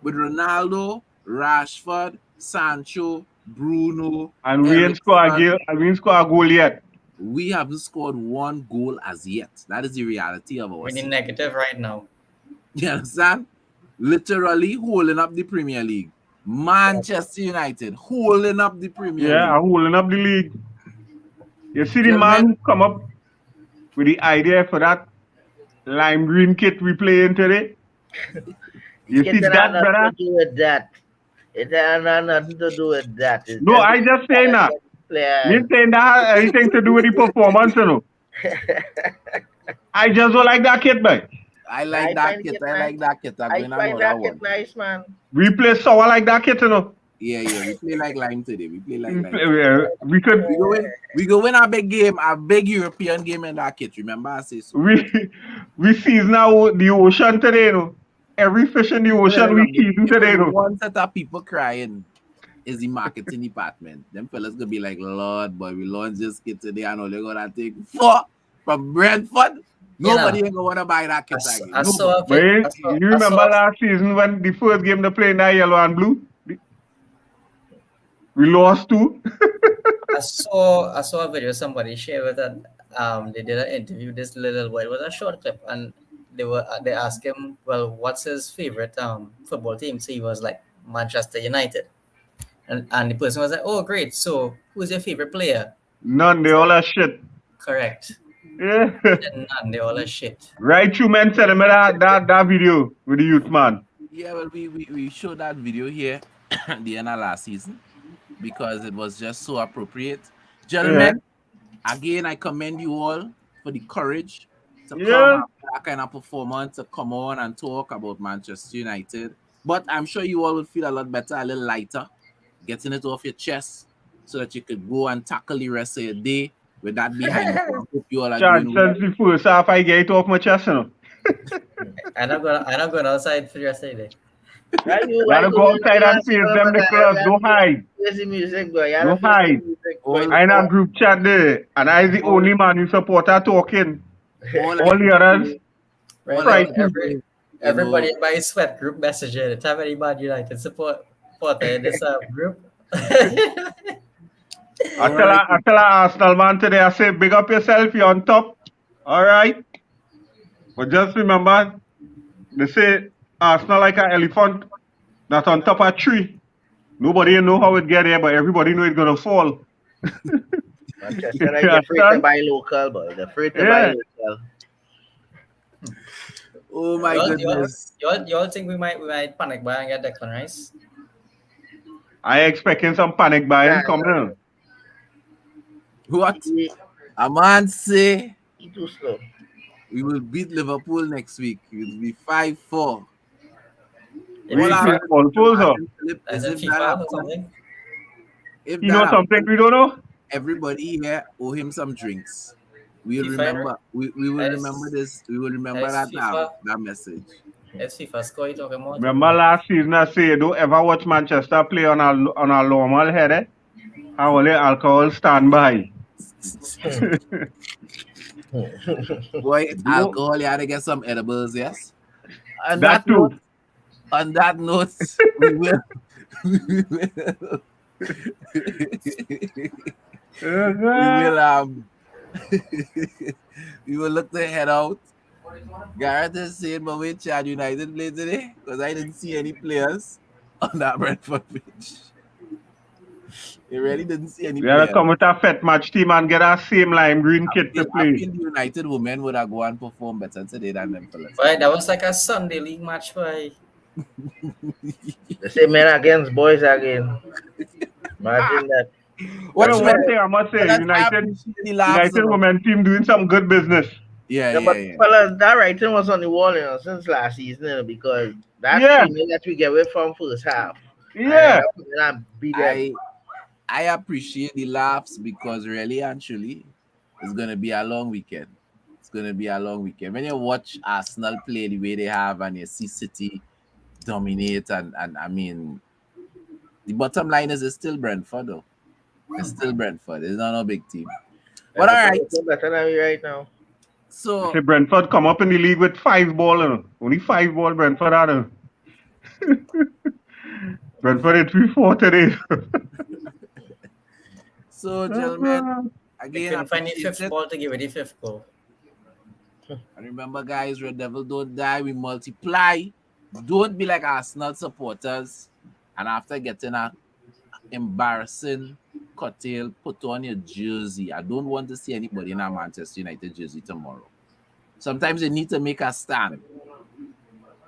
Speaker 1: with Ronaldo, Rashford, Sancho, Bruno,
Speaker 2: And we ain't score a
Speaker 1: Ericsson.
Speaker 2: goal, we ain't score a goal yet.
Speaker 1: We haven't scored one goal as yet. That is the reality of our
Speaker 4: We're in
Speaker 1: season.
Speaker 4: negative right now.
Speaker 1: You understand? Literally holding up the Premier League. Manchester United holding up the Premier
Speaker 2: Yeah,
Speaker 1: League.
Speaker 2: I'm holding up the league. You see the man
Speaker 1: Gentlemen,
Speaker 2: who come up with the idea for that lime green kit we playing today?
Speaker 3: It
Speaker 2: You see
Speaker 3: had
Speaker 2: that,
Speaker 3: nothing to
Speaker 2: brother?
Speaker 3: do with that. It had nothing to do with that. It's
Speaker 2: No,
Speaker 3: just
Speaker 2: I just saying that. Me
Speaker 3: players.
Speaker 2: saying that has anything to do with the performance, you know. I just don't like that kit, man.
Speaker 1: I like
Speaker 3: I
Speaker 1: that
Speaker 3: find
Speaker 1: kit.
Speaker 3: it
Speaker 1: I
Speaker 3: nice.
Speaker 1: like that kit. I'm
Speaker 3: I
Speaker 1: going
Speaker 3: find
Speaker 1: another
Speaker 3: that kit
Speaker 1: one.
Speaker 3: nice, man.
Speaker 2: We play sour like that kit, you know.
Speaker 1: Yeah. We play like lime today. We play like
Speaker 2: We,
Speaker 1: lime
Speaker 2: play,
Speaker 1: today.
Speaker 2: we could
Speaker 1: We go win a big game, a big European game in that kit. Remember I say so.
Speaker 2: we we season now the ocean today, you know. Every fish in the
Speaker 1: Let me tell
Speaker 2: ocean
Speaker 1: you
Speaker 2: we
Speaker 1: something.
Speaker 2: season
Speaker 1: If
Speaker 2: today,
Speaker 1: there's
Speaker 2: you know.
Speaker 1: one set of people crying, is the marketing department. Them fellas gonna be like, Lord, boy, we launched this kit today and all they're gonna take four from Brentford.
Speaker 4: You
Speaker 1: Nobody
Speaker 4: know,
Speaker 1: ain't gonna wanna buy that kit again.
Speaker 4: I saw
Speaker 1: Nobody.
Speaker 4: a
Speaker 2: But
Speaker 4: vid,
Speaker 2: you
Speaker 4: I
Speaker 2: remember
Speaker 4: saw
Speaker 2: last season when the first game they played in that yellow and blue? We lost two.
Speaker 4: I saw a video somebody shared with that they did an interview this little boy. It was a short clip and they asked him, well, what's his favorite football team? So he was like Manchester United. And the person was like, oh great, so who's your favorite player?
Speaker 2: None,
Speaker 4: He
Speaker 2: they
Speaker 4: said,
Speaker 2: all are shit.
Speaker 4: correct.
Speaker 2: Yeah.
Speaker 4: He said none, they all are shit.
Speaker 2: Right, you men send me that video with the youth man.
Speaker 1: Yeah, well, we showed that video here at the end of last season because it was just so appropriate.
Speaker 2: Yeah.
Speaker 1: Gentlemen, again, I commend you all for the courage to come
Speaker 2: Yeah.
Speaker 1: after that kind of performance, to come on and talk about Manchester United. But I'm sure you all will feel a lot better, a little lighter, getting it off your chest so that you could go and tackle the rest of your day with that behind you. I hope you all are
Speaker 2: Chad,
Speaker 1: doing well.
Speaker 2: since the first half I get it off my chest, you know.
Speaker 4: I'm not going outside for the rest of the day.
Speaker 3: Why
Speaker 2: Gotta
Speaker 3: you
Speaker 2: go
Speaker 3: going
Speaker 2: outside and face them, Nicholas. Don't hide.
Speaker 3: face the music, boy. You have
Speaker 2: Don't
Speaker 3: to face the
Speaker 2: hide.
Speaker 3: music,
Speaker 1: All,
Speaker 3: boy.
Speaker 2: I in a group chat there, and I the
Speaker 1: all,
Speaker 2: only man you support are talking.
Speaker 1: all I
Speaker 2: All the
Speaker 1: can
Speaker 2: others,
Speaker 1: say,
Speaker 4: Right
Speaker 1: all I
Speaker 4: now,
Speaker 1: can
Speaker 2: frightened.
Speaker 1: say, you
Speaker 4: everybody
Speaker 1: know,
Speaker 4: in my sweat group message it. Have any Man United supporter in this group?
Speaker 1: all I
Speaker 2: I
Speaker 1: can,
Speaker 2: tell her Arsenal man today, I say, big up yourself, you're on top. All right. But just remember, they say Arsenal like an elephant that's on top of a tree. Nobody know how it get there, but everybody know it's gonna fall.
Speaker 3: Manchester
Speaker 2: You
Speaker 3: like afraid to
Speaker 2: understand?
Speaker 3: buy local, boy. They're afraid to buy
Speaker 2: Yeah.
Speaker 3: local.
Speaker 1: oh my goodness.
Speaker 4: You all think we might panic buy and get Declan Rice?
Speaker 2: I expecting some panic buying coming.
Speaker 1: What?
Speaker 3: He,
Speaker 1: A man say
Speaker 3: he too slow.
Speaker 1: we will beat Liverpool next week. It will be 5-4.
Speaker 4: In
Speaker 1: All
Speaker 2: We
Speaker 1: I
Speaker 4: FIFA?
Speaker 2: feel
Speaker 1: want
Speaker 2: all
Speaker 1: to
Speaker 2: fools up.
Speaker 1: Martin Phillip
Speaker 4: As
Speaker 1: is
Speaker 4: in
Speaker 1: if that
Speaker 4: FIFA or
Speaker 1: happens,
Speaker 4: something?
Speaker 1: if
Speaker 2: You
Speaker 1: that
Speaker 2: know something
Speaker 1: happens,
Speaker 2: we don't know?
Speaker 1: everybody here owe him some drinks. We'll
Speaker 4: FIFA,
Speaker 1: remember. We will remember
Speaker 4: as,
Speaker 1: this. We will remember
Speaker 4: as FIFA,
Speaker 1: that message.
Speaker 4: as FIFA score you talking about?
Speaker 2: Remember last season I say don't ever watch Manchester play on a normal head, eh? And only alcohol stand by.
Speaker 1: Boy, it's
Speaker 2: No,
Speaker 1: alcohol. You had to get some edibles. Yes. On
Speaker 2: that
Speaker 1: that
Speaker 2: too.
Speaker 1: note, on that note, we will. we will. we
Speaker 2: Uh-huh.
Speaker 1: will we will look to head out. Garrett is saying, but which Chad United played today? Because I didn't see any players on that Brentford pitch. You really didn't see any
Speaker 2: We gotta
Speaker 1: players.
Speaker 2: come with a fat match team and get our same lime green kit to
Speaker 1: I
Speaker 2: play.
Speaker 1: feel the United women would have go and perform better today than them fellas.
Speaker 4: Right, that was like a Sunday league match, boy.
Speaker 3: They say men against boys again. Imagine that.
Speaker 2: You know,
Speaker 1: Watch
Speaker 3: Brentford,
Speaker 1: man.
Speaker 2: one thing I must say,
Speaker 1: I
Speaker 2: United,
Speaker 1: appreciate the laughs
Speaker 2: United
Speaker 1: though.
Speaker 2: women team doing some good business.
Speaker 1: Yeah,
Speaker 3: yeah,
Speaker 1: yeah,
Speaker 3: but
Speaker 1: yeah.
Speaker 3: fellas, that writing was on the wall, since last season, because that
Speaker 2: Yeah,
Speaker 3: 3-0 that we get away from first half, and then
Speaker 2: yeah.
Speaker 3: that beat them.
Speaker 1: I I appreciate the laughs because really and truly, it's gonna be a long weekend. It's gonna be a long weekend. When you watch Arsenal play the way they have and you see City dominate and I mean the bottom line is it's still Brentford though. It's still Brentford. It's not a big team. But all right.
Speaker 3: Everton better than we right now.
Speaker 2: I
Speaker 1: So
Speaker 2: say Brentford come up in the league with 5 ball, only 5 ball Brentford had. Brentford hit 3-4 today.
Speaker 1: so gentlemen,
Speaker 4: They
Speaker 1: again
Speaker 4: couldn't find the
Speaker 1: appreciate
Speaker 4: fifth
Speaker 1: it.
Speaker 4: ball to give it the fifth goal.
Speaker 1: And remember, guys, Red Devil don't die, we multiply. Don't be like Arsenal supporters. And after getting a embarrassing curtail, put on your jersey. I don't want to see anybody in a Manchester United jersey tomorrow. Sometimes you need to make a stand.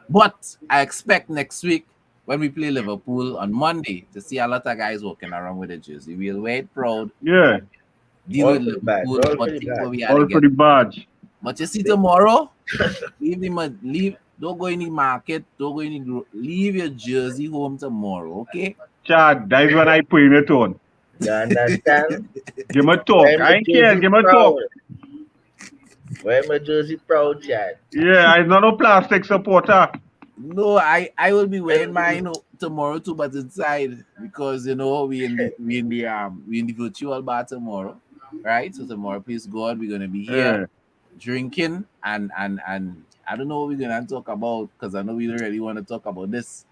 Speaker 1: But I expect next week when we play Liverpool on Monday to see a lot of guys walking around with a jersey. We'll wear it proud
Speaker 2: Yeah,
Speaker 1: and deal
Speaker 3: All
Speaker 1: with
Speaker 3: for the badge.
Speaker 1: Liverpool,
Speaker 3: All for
Speaker 1: but
Speaker 3: the
Speaker 1: think what we
Speaker 3: badge.
Speaker 1: had to
Speaker 2: all for
Speaker 1: get.
Speaker 2: the badge.
Speaker 1: But you see tomorrow, leave, don't go in the market, don't go in the leave your jersey home tomorrow, okay?
Speaker 2: Chad, that is when I put it on.
Speaker 3: You understand?
Speaker 2: Give me talk.
Speaker 3: Wear my
Speaker 2: I ain't care.
Speaker 3: jersey
Speaker 2: Give me
Speaker 3: proud.
Speaker 2: talk.
Speaker 3: Wear my jersey proud, Chad.
Speaker 2: Yeah, I'm not no plastic supporter.
Speaker 1: No, I will be wearing mine tomorrow too, but inside because you know we in the virtual bar tomorrow, right? So tomorrow, please God, we're gonna be here
Speaker 2: Yeah.
Speaker 1: drinking and I don't know what we're gonna talk about because I know we don't really want to talk about this.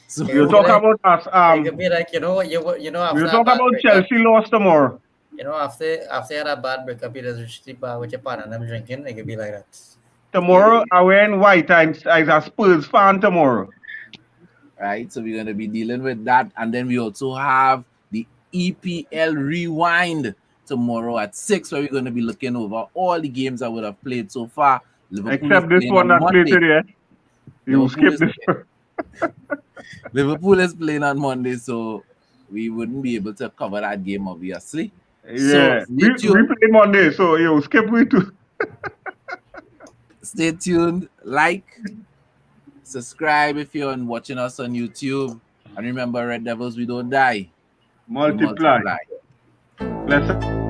Speaker 1: So
Speaker 4: It
Speaker 2: We'll
Speaker 4: could be
Speaker 2: talk
Speaker 4: like
Speaker 2: about us.
Speaker 4: it could be like after
Speaker 2: We'll
Speaker 4: a
Speaker 2: talk
Speaker 4: bad
Speaker 2: about
Speaker 4: breakup,
Speaker 2: Chelsea loss tomorrow.
Speaker 4: after you had a bad breakup, you just sleep bar with your partner and them drinking. It could be like that.
Speaker 2: Tomorrow, I wearing white. I'm a Spurs fan tomorrow.
Speaker 1: right? So we're gonna be dealing with that, and then we also have the EPL rewind tomorrow at 6, where we're gonna be looking over all the games I would have played so far. Liverpool is
Speaker 2: Except this
Speaker 1: playing
Speaker 2: one
Speaker 1: on
Speaker 2: that played
Speaker 1: Monday.
Speaker 2: today. You
Speaker 1: Liverpool
Speaker 2: skip
Speaker 1: is
Speaker 2: this one.
Speaker 1: Liverpool is playing on Monday, so we wouldn't be able to cover that game, obviously. So
Speaker 2: Yeah. We play Monday, so you skip we too.
Speaker 1: stay tuned, like, subscribe if you're watching us on YouTube, and remember, Red Devils, we don't die, we
Speaker 2: Multiply.
Speaker 1: multiply.
Speaker 2: Bless